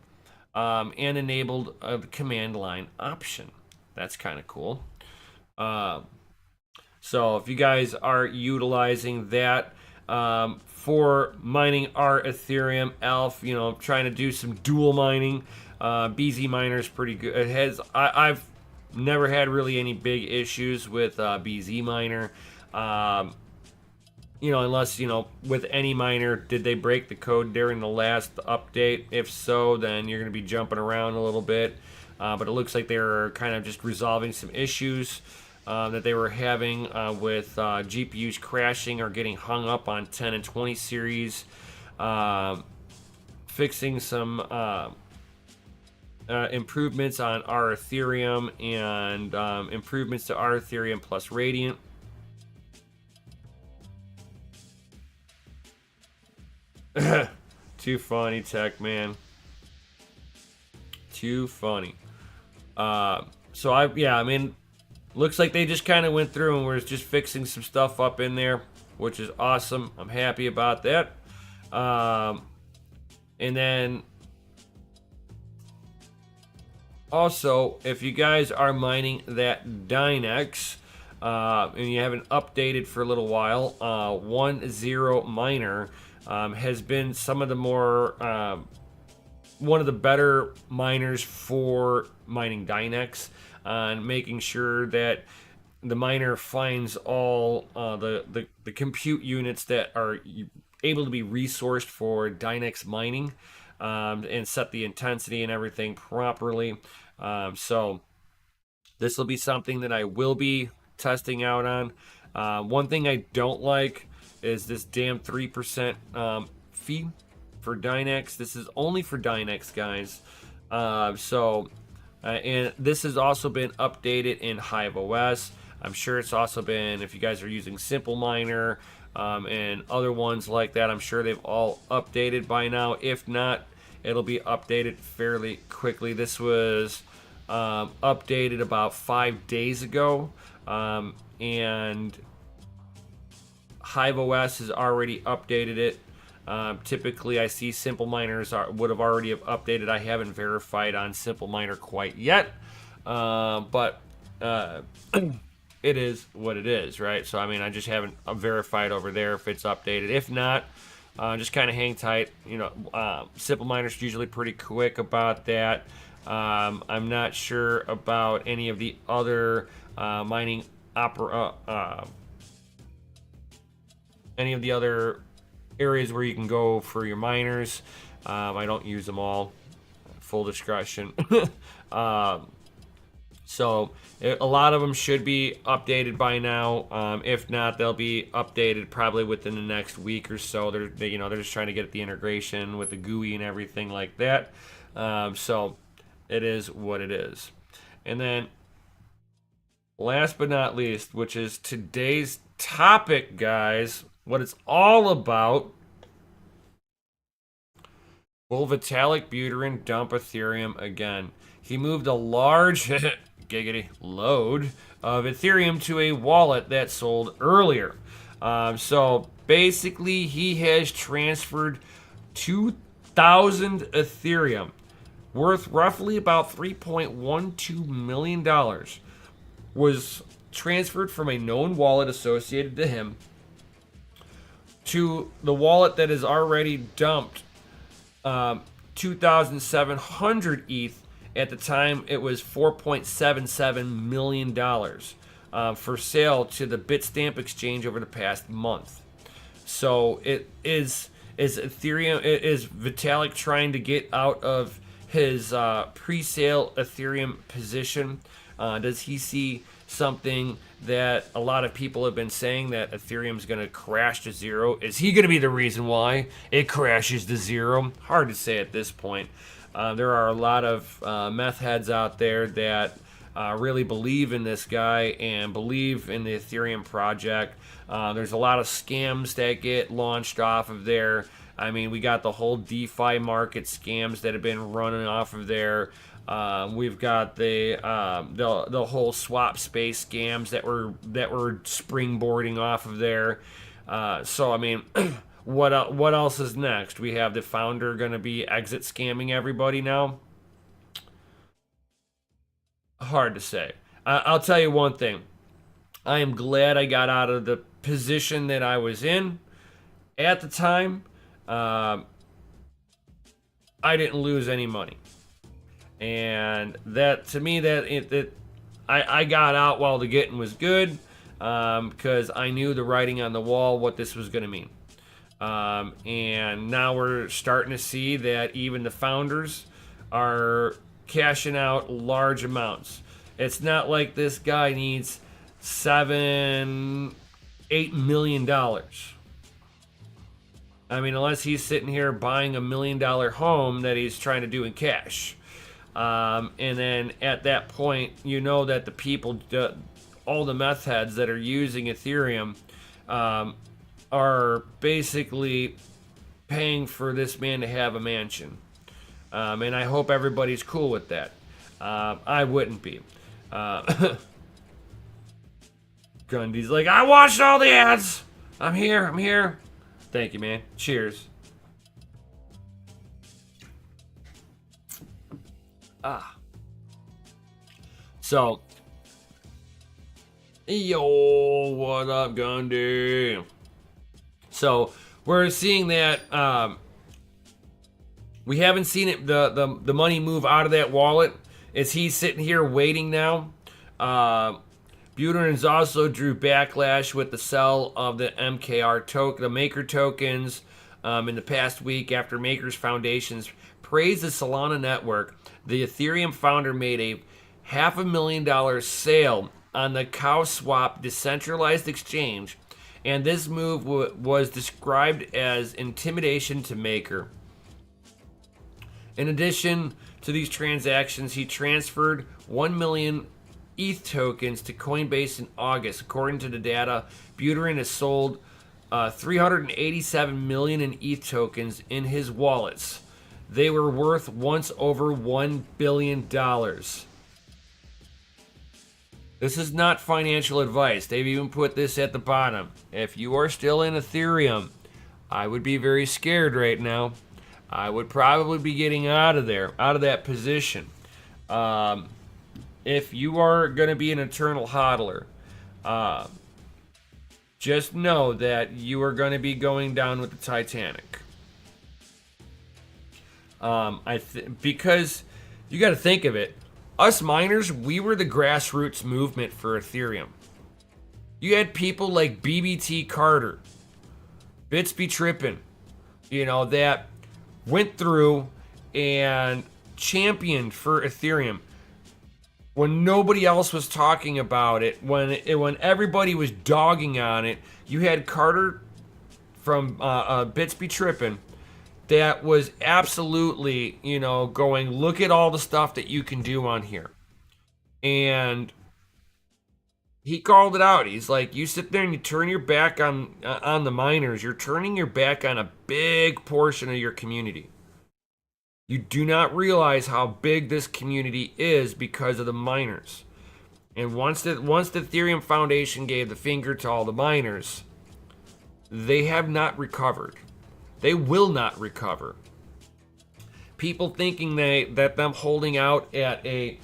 And enabled a command line option. That's kind of cool. So if you guys are utilizing that for mining our Ethereum, ELF, trying to do some dual mining, BZ Miner is pretty good. It has I've never had really any big issues with BZ Miner. Unless, with any miner, did they break the code during the last update? If so, then you're going to be jumping around a little bit. But it looks like they're kind of just resolving some issues that they were having with GPUs crashing or getting hung up on 10 and 20 series. Fixing some improvements on our Ethereum and improvements to our Ethereum plus Radiant. Too funny, Tech Man. Too funny. Looks like they just kind of went through and were just fixing some stuff up in there, which is awesome. I'm happy about that. And then also, if you guys are mining that Dynex, and you haven't updated for a little while, 1.0 Miner has been some of the more one of the better miners for mining Dynex, and making sure that the miner finds all the compute units that are able to be resourced for Dynex mining, and set the intensity and everything properly. So this will be something that I will be testing out on. One thing I don't like is this damn 3% fee for Dynex. This is only for Dynex, guys. And this has also been updated in Hive OS. I'm sure it's also been, if you guys are using Simple Miner and other ones like that, I'm sure they've all updated by now. If not, it'll be updated fairly quickly. This was updated about 5 days ago, and Hive OS has already updated it. Typically, I see Simple Miners would have already have updated. I haven't verified on Simple Miner quite yet, but it is what it is, right? So, I just haven't verified over there if it's updated. If not, just kind of hang tight. Simple Miner's usually pretty quick about that. I'm not sure about any of the other mining areas where you can go for your miners. I don't use them all. full discretion. um, so a lot of them should be updated by now. If not, they'll be updated probably within the next week or so. They're just trying to get the integration with the GUI and everything like that. So it is what it is. And then last but not least, which is today's topic, guys, what it's all about. Will Vitalik Buterin dump Ethereum again? He moved a large giggity load of Ethereum to a wallet that sold earlier. So basically, he has transferred 2,000 Ethereum worth roughly about $3.12 million was transferred from a known wallet associated to him to the wallet that is already dumped 2,700 ETH. At the time, it was $4.77 million for sale to the Bitstamp exchange over the past month. So it is Ethereum. Is Vitalik trying to get out of his pre-sale Ethereum position? Does he see something that a lot of people have been saying, that Ethereum's going to crash to zero? Is he going to be the reason why it crashes to zero? Hard to say at this point. There are a lot of meth heads out there that really believe in this guy and believe in the Ethereum project. There's a lot of scams that get launched off of there. I mean, we got the whole DeFi market scams that have been running off of there. We've got the whole swap space scams that were springboarding off of there. So I mean, what else is next? We have the founder going to be exit scamming everybody now. Hard to say. I'll tell you one thing. I am glad I got out of the position that I was in at the time. I didn't lose any money. And that, to me, I got out while the getting was good, because I knew the writing on the wall, what this was going to mean. And now we're starting to see that even the founders are cashing out large amounts. It's not like this guy needs $7-8 million. I mean, unless he's sitting here buying $1 million home that he's trying to do in cash. And then at that point, you know that the people, all the meth heads that are using Ethereum, are basically paying for this man to have a mansion. And I hope everybody's cool with that. I wouldn't be. Gundy's like, I watched all the ads. I'm here. Thank you, man. Cheers. So, yo, what up, Gundy? So, we're seeing that we haven't seen it, the money move out of that wallet. Is he sitting here waiting now? Buterin also drew backlash with the sell of the MKR token, the Maker tokens, in the past week after Makers Foundations praised the Solana network. The Ethereum founder made a $500,000 sale on the CowSwap decentralized exchange, and this move was described as intimidation to Maker. In addition to these transactions, he transferred 1 million ETH tokens to Coinbase in August. According to the data, Buterin has sold 387 million in ETH tokens in his wallets. They were worth once over $1 billion. This is not financial advice. They've even put this at the bottom. If you are still in Ethereum, I would be very scared right now. I would probably be getting out of there, out of that position. If you are going to be an eternal hodler, just know that you are going to be going down with the Titanic. Because you got to think of it. Us miners, we were the grassroots movement for Ethereum. You had people like BBT Carter, Bits Be Trippin', that went through and championed for Ethereum when nobody else was talking about it, when everybody was dogging on it. You had Carter from Bits Be Trippin' that was absolutely, going, look at all the stuff that you can do on here. And he called it out. He's like, you sit there and you turn your back on the miners. You're turning your back on a big portion of your community. You do not realize how big this community is because of the miners. And once the Ethereum Foundation gave the finger to all the miners, they have not recovered. They will not recover. People thinking that them holding out at a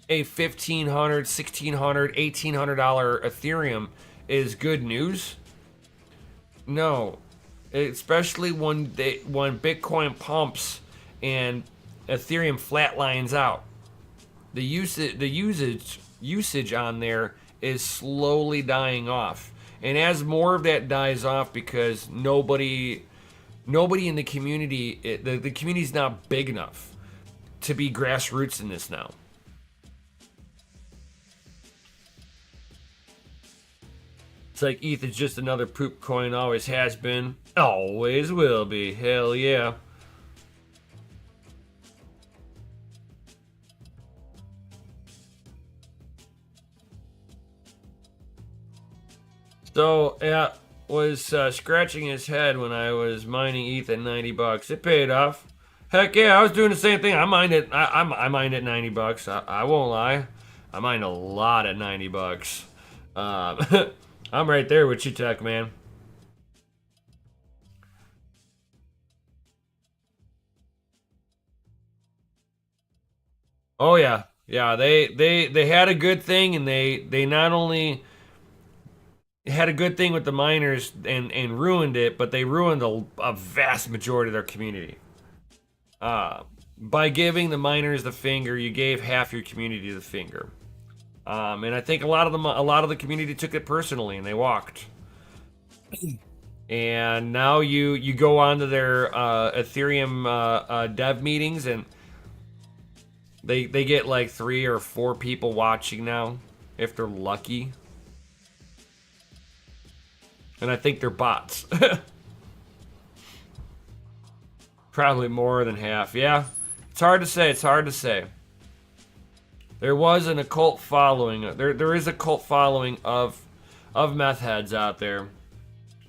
$1,500, $1,600, $1,800 Ethereum is good news. No, especially when Bitcoin pumps and Ethereum flatlines out. The usage on there is slowly dying off. And as more of that dies off, because nobody in the community, the community's not big enough to be grassroots in this now. It's like ETH is just another poop coin, always has been, always will be. Hell yeah. So, yeah, was scratching his head when I was mining ETH at $90. It paid off. Heck yeah, I was doing the same thing. I mined it. I mined at $90. I won't lie. I mined a lot at $90. I'm right there with you, Tech man. Oh yeah, yeah. They had a good thing, and they not only had a good thing with the miners and ruined it, but they ruined a vast majority of their community. By giving the miners the finger, you gave half your community the finger. And I think a lot of the community took it personally, and they walked. And now you go on to their Ethereum dev meetings, and they get like 3 or 4 people watching now, if they're lucky. And I think they're bots. Probably more than half. Yeah, it's hard to say. It's hard to say. There was an occult following. There is a cult following of meth heads out there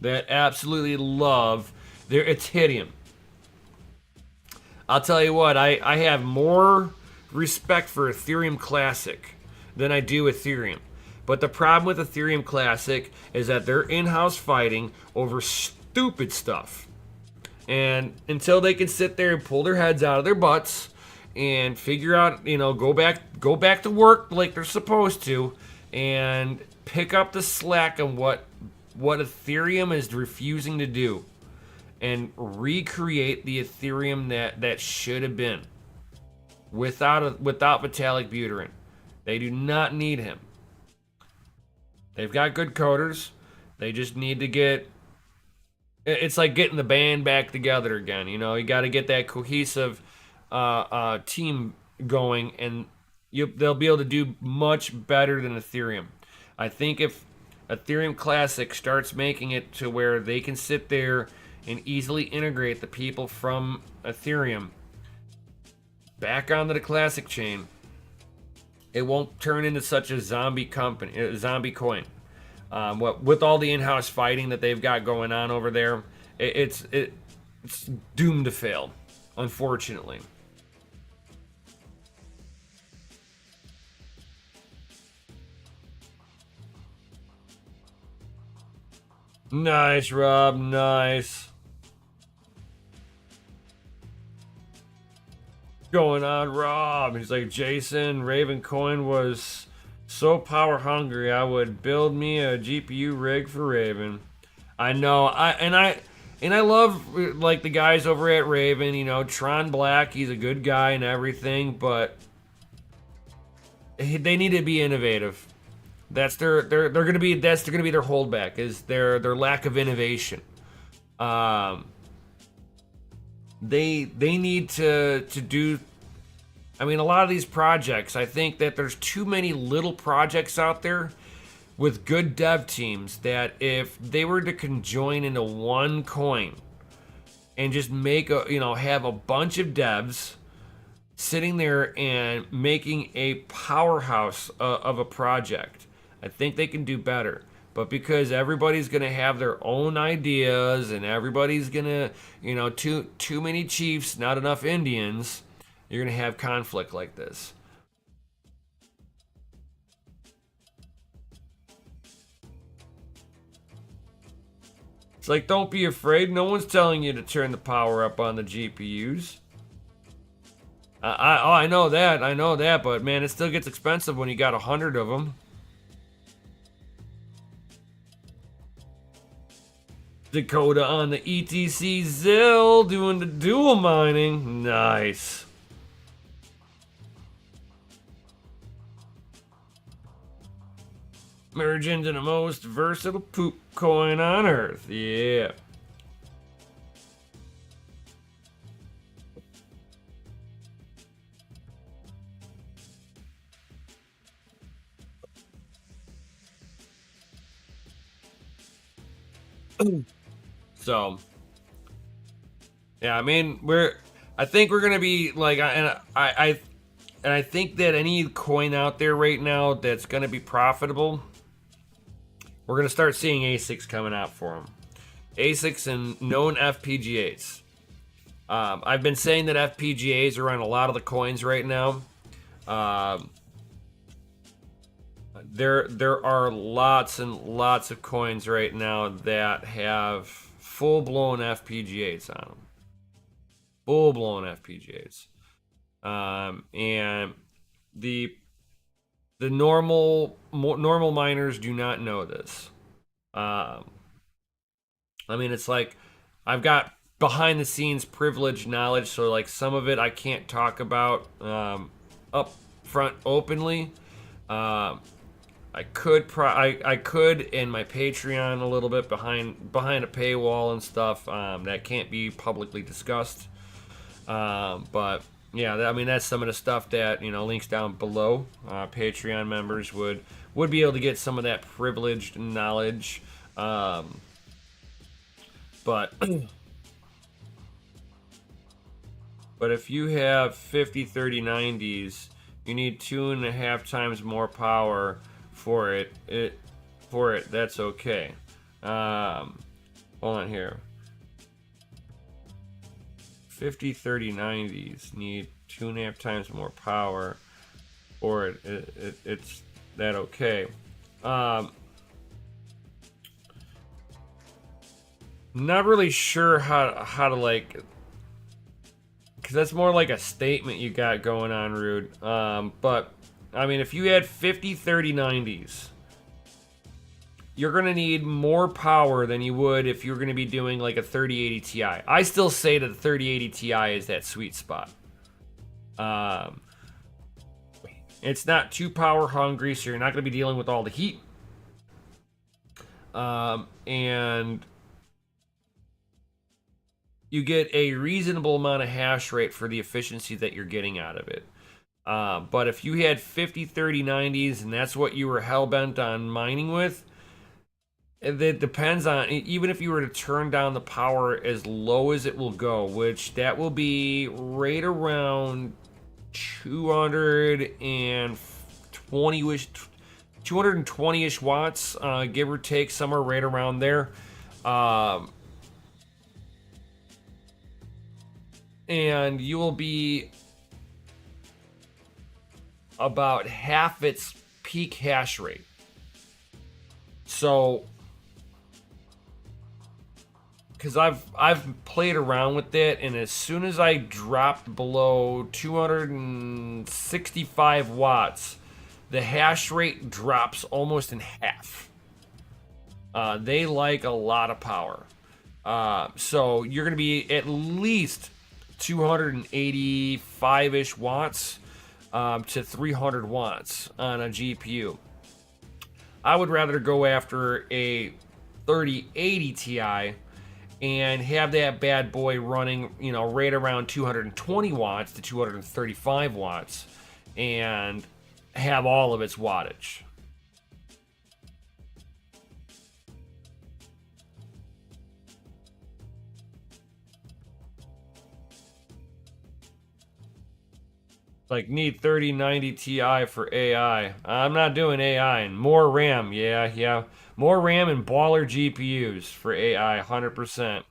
that absolutely love their Ethereum. I'll tell you what, I have more respect for Ethereum Classic than I do Ethereum. But the problem with Ethereum Classic is that they're in-house fighting over stupid stuff. And until they can sit there and pull their heads out of their butts and figure out, go back to work like they're supposed to, and pick up the slack on what Ethereum is refusing to do, and recreate the Ethereum that should have been without Vitalik Buterin. They do not need him. They've got good coders. They just need to get... It's like getting the band back together again. You got to get that cohesive team going, and they'll be able to do much better than Ethereum. I think if Ethereum Classic starts making it to where they can sit there and easily integrate the people from Ethereum back onto the Classic chain, it won't turn into such a zombie coin. With all the in-house fighting that they've got going on over there, it's doomed to fail, unfortunately. Nice, Rob. Nice. Going on, Rob? He's like, Jason, Raven Coin was so power hungry, I would build me a GPU rig for Raven. I know. I love like the guys over at Raven. Tron Black. He's a good guy and everything, but they need to be innovative. That's they're gonna be their holdback, is their lack of innovation. they need to do. I mean, a lot of these projects, I think that there's too many little projects out there with good dev teams that if they were to conjoin into one coin and just make a, have a bunch of devs sitting there and making a powerhouse of a project, I think they can do better. But because everybody's going to have their own ideas and everybody's going to, too many chiefs, not enough Indians, you're going to have conflict like this. It's like, don't be afraid. No one's telling you to turn the power up on the GPUs. I know that, but man, it still gets expensive when you got 100 of them. Dakota on the ETC Zill doing the dual mining. Nice. Merge into the most versatile poop coin on Earth. Yeah. So, yeah, I mean, I think we're gonna be like, and I think that any coin out there right now that's gonna be profitable, we're gonna start seeing ASICs coming out for them. ASICs and known FPGAs. I've been saying that FPGAs are on a lot of the coins right now. There are lots and lots of coins right now that have full-blown FPGAs on them. Full-blown FPGAs. And the normal miners do not know this. I mean, it's like I've got behind the scenes privileged knowledge, so like some of it I can't talk about up front openly. I could in my Patreon a little bit behind a paywall and stuff that can't be publicly discussed. But yeah, I mean that's some of the stuff that links down below. Patreon members would be able to get some of that privileged knowledge. But if you have 50, 30, 90s, you need 2.5 times more power for it. That's okay. Hold on here. 50, 30, 90s need 2.5 times more power for it. It's that okay. Not really sure how to like, because that's more like a statement you got going on, Rude. But I mean, if you had 50, 30, 90s, you're going to need more power than you would if you're going to be doing like a 3080 Ti. I still say that the 3080 Ti is that sweet spot. It's not too power hungry, so you're not going to be dealing with all the heat. And you get a reasonable amount of hash rate for the efficiency that you're getting out of it. But if you had 50, 30, 90s, and that's what you were hell-bent on mining with, it depends on, even if you were to turn down the power as low as it will go, which that will be right around 220-ish watts, give or take, somewhere right around there. And you will be about half its peak hash rate. So, because I've played around with that, and as soon as I dropped below 265 watts, the hash rate drops almost in half. They like a lot of power. So you're going to be at least 285-ish watts to 300 watts on a GPU. I would rather go after a 3080 Ti and have that bad boy running, you know, right around 220 watts to 235 watts, and have all of its wattage. Like, need 3090 Ti for AI. I'm not doing AI. And more RAM, yeah. More RAM and baller GPUs for AI, 100%.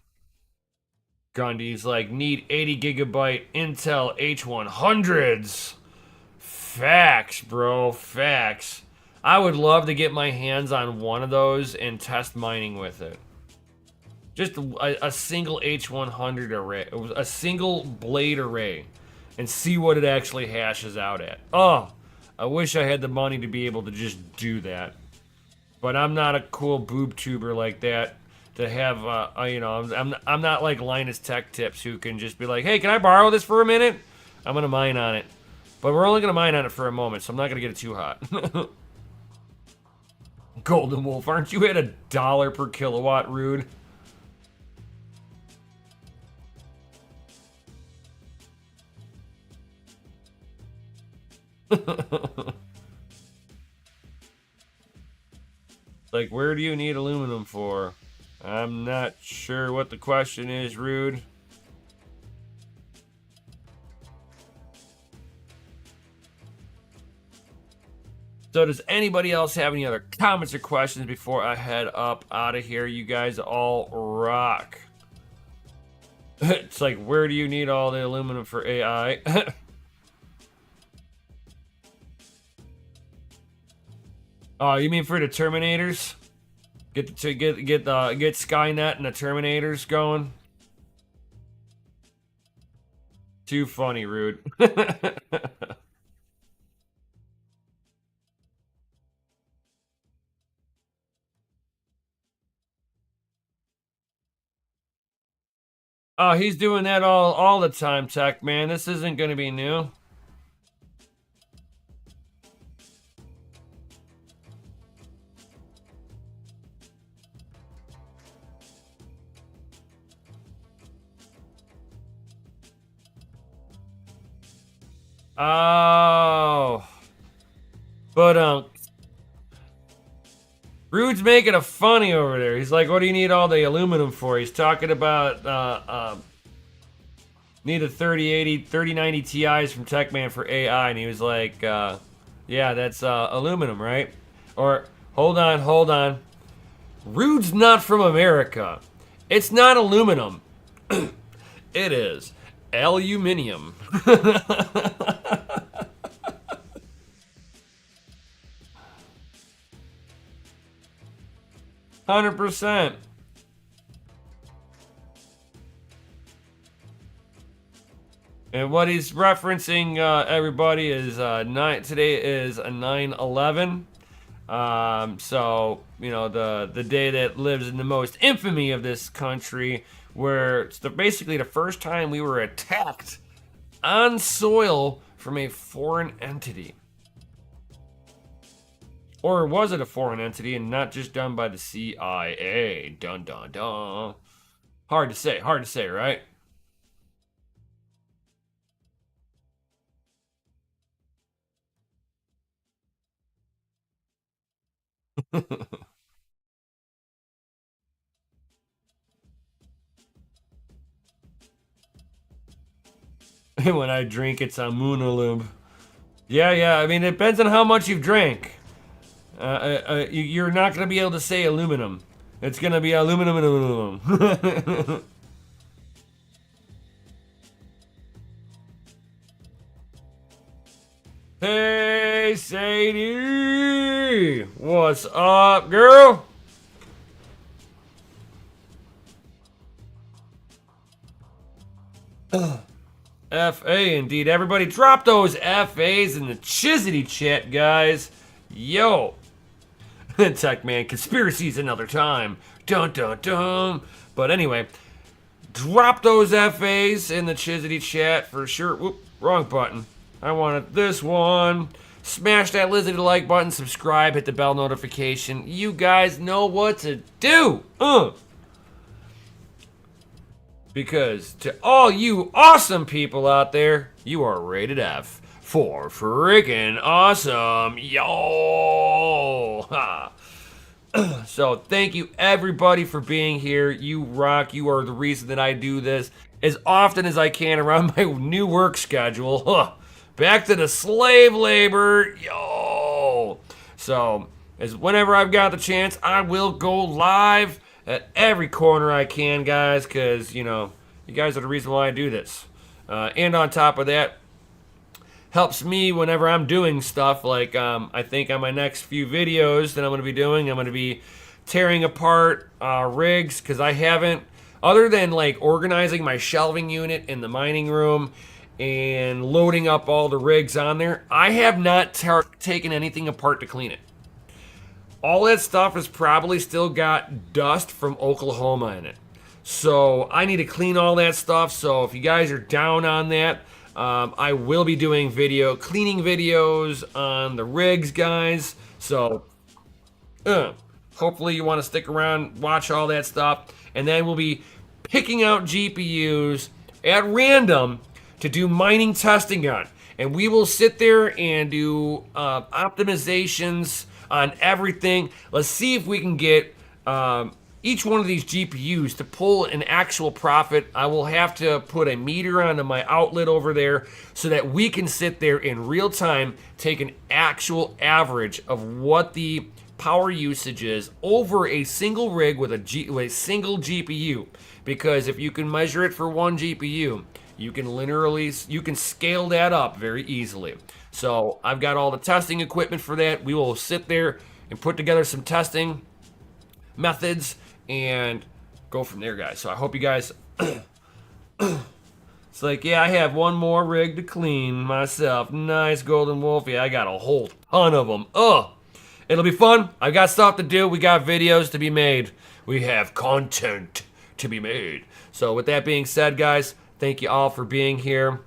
Gundy's like, need 80 gigabyte Intel H100s. Facts, bro, facts. I would love to get my hands on one of those and test mining with it. Just a single H100 array, a single blade array, and see what it actually hashes out at. Oh, I wish I had the money to be able to just do that. But I'm not a cool boob tuber like that to have, you know, I'm not like Linus Tech Tips who can just be like, hey, can I borrow this for a minute? I'm going to mine on it. But we're only going to mine on it for a moment, so I'm not going to get it too hot. Golden Wolf, aren't you at $1 per kilowatt, Rude? Like, where do you need aluminum for? I'm not sure what the question is, Rude. So does anybody else have any other comments or questions before I head up out of here? You guys all rock. It's like, where do you need all the aluminum for AI? Oh, you mean for the Terminators? Get Skynet and the Terminators going? Too funny, Rude. Oh, he's doing that all the time, Tech Man. This isn't gonna be new. Oh. But Rude's making a funny over there. He's like, what do you need all the aluminum for? He's talking about need a 3090 Ti's from Techman for AI, and he was like, yeah, that's aluminum, right? Or hold on. Rude's not from America. It's not aluminum. It is aluminium. 100%. And what he's referencing, everybody, is today is a 9/11. So, you know, the day that lives in the most infamy of this country, where it's basically the first time we were attacked on soil from a foreign entity. Or was it a foreign entity and not just done by the CIA? Dun dun dun. Hard to say, right? When I drink, it's amunalub. Yeah. I mean, it depends on how much you've drank. You're not going to be able to say aluminum. It's going to be aluminum and aluminum. Hey, Sadie! What's up, girl? FA indeed. Everybody drop those FAs in the Chizity chat, guys. Yo. Tech Man, conspiracies another time. Dun dun dun. But anyway, drop those FAs in the Chizity chat for sure. Whoop, wrong button. I wanted this one. Smash that Lizzie like button, subscribe, hit the bell notification. You guys know what to do. Because to all you awesome people out there, you are rated F for freaking awesome. Yo! Ha. So thank you everybody for being here. You rock. You are the reason that I do this as often as I can around my new work schedule. Huh. Back to the slave labor. Yo! So as whenever I've got the chance, I will go live at every corner I can, guys, because, you know, you guys are the reason why I do this. And on top of that, helps me whenever I'm doing stuff like I think on my next few videos that I'm going to be doing, I'm going to be tearing apart rigs, because I haven't, other than like organizing my shelving unit in the mining room and loading up all the rigs on there, I have not taken anything apart to clean it. All that stuff has probably still got dust from Oklahoma in it. So I need to clean all that stuff. So if you guys are down on that, I will be doing cleaning videos on the rigs, guys. So hopefully you want to stick around, watch all that stuff. And then we'll be picking out GPUs at random to do mining testing on. And we will sit there and do optimizations on everything. Let's see if we can get each one of these GPUs to pull an actual profit. I will have to put a meter onto my outlet over there so that we can sit there in real time, take an actual average of what the power usage is over a single rig with a single GPU. Because if you can measure it for one GPU, you can scale that up very easily. So I've got all the testing equipment for that. We will sit there and put together some testing methods and go from there, guys. So I hope you guys it's like, yeah, I have one more rig to clean myself. Nice, Golden Wolf. Yeah, I got a whole ton of them. It'll be fun. I got stuff to do. We got videos to be made. We have content to be made. So with that being said, guys, thank you all for being here.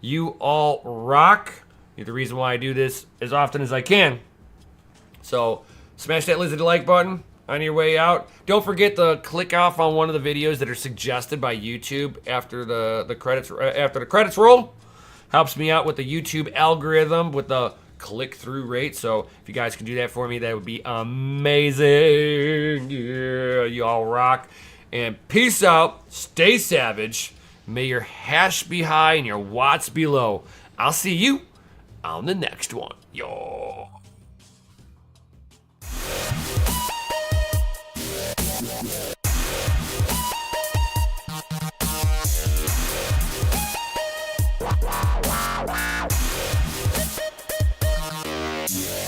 You all rock. You're the reason why I do this as often as I can. So smash that like button on your way out. Don't forget to click off on one of the videos that are suggested by YouTube after the credits roll. Helps me out with the YouTube algorithm with the click-through rate. So if you guys can do that for me, that would be amazing. Yeah, you all rock. And peace out. Stay savage. May your hash be high and your watts be low. I'll see you on the next one. Yo.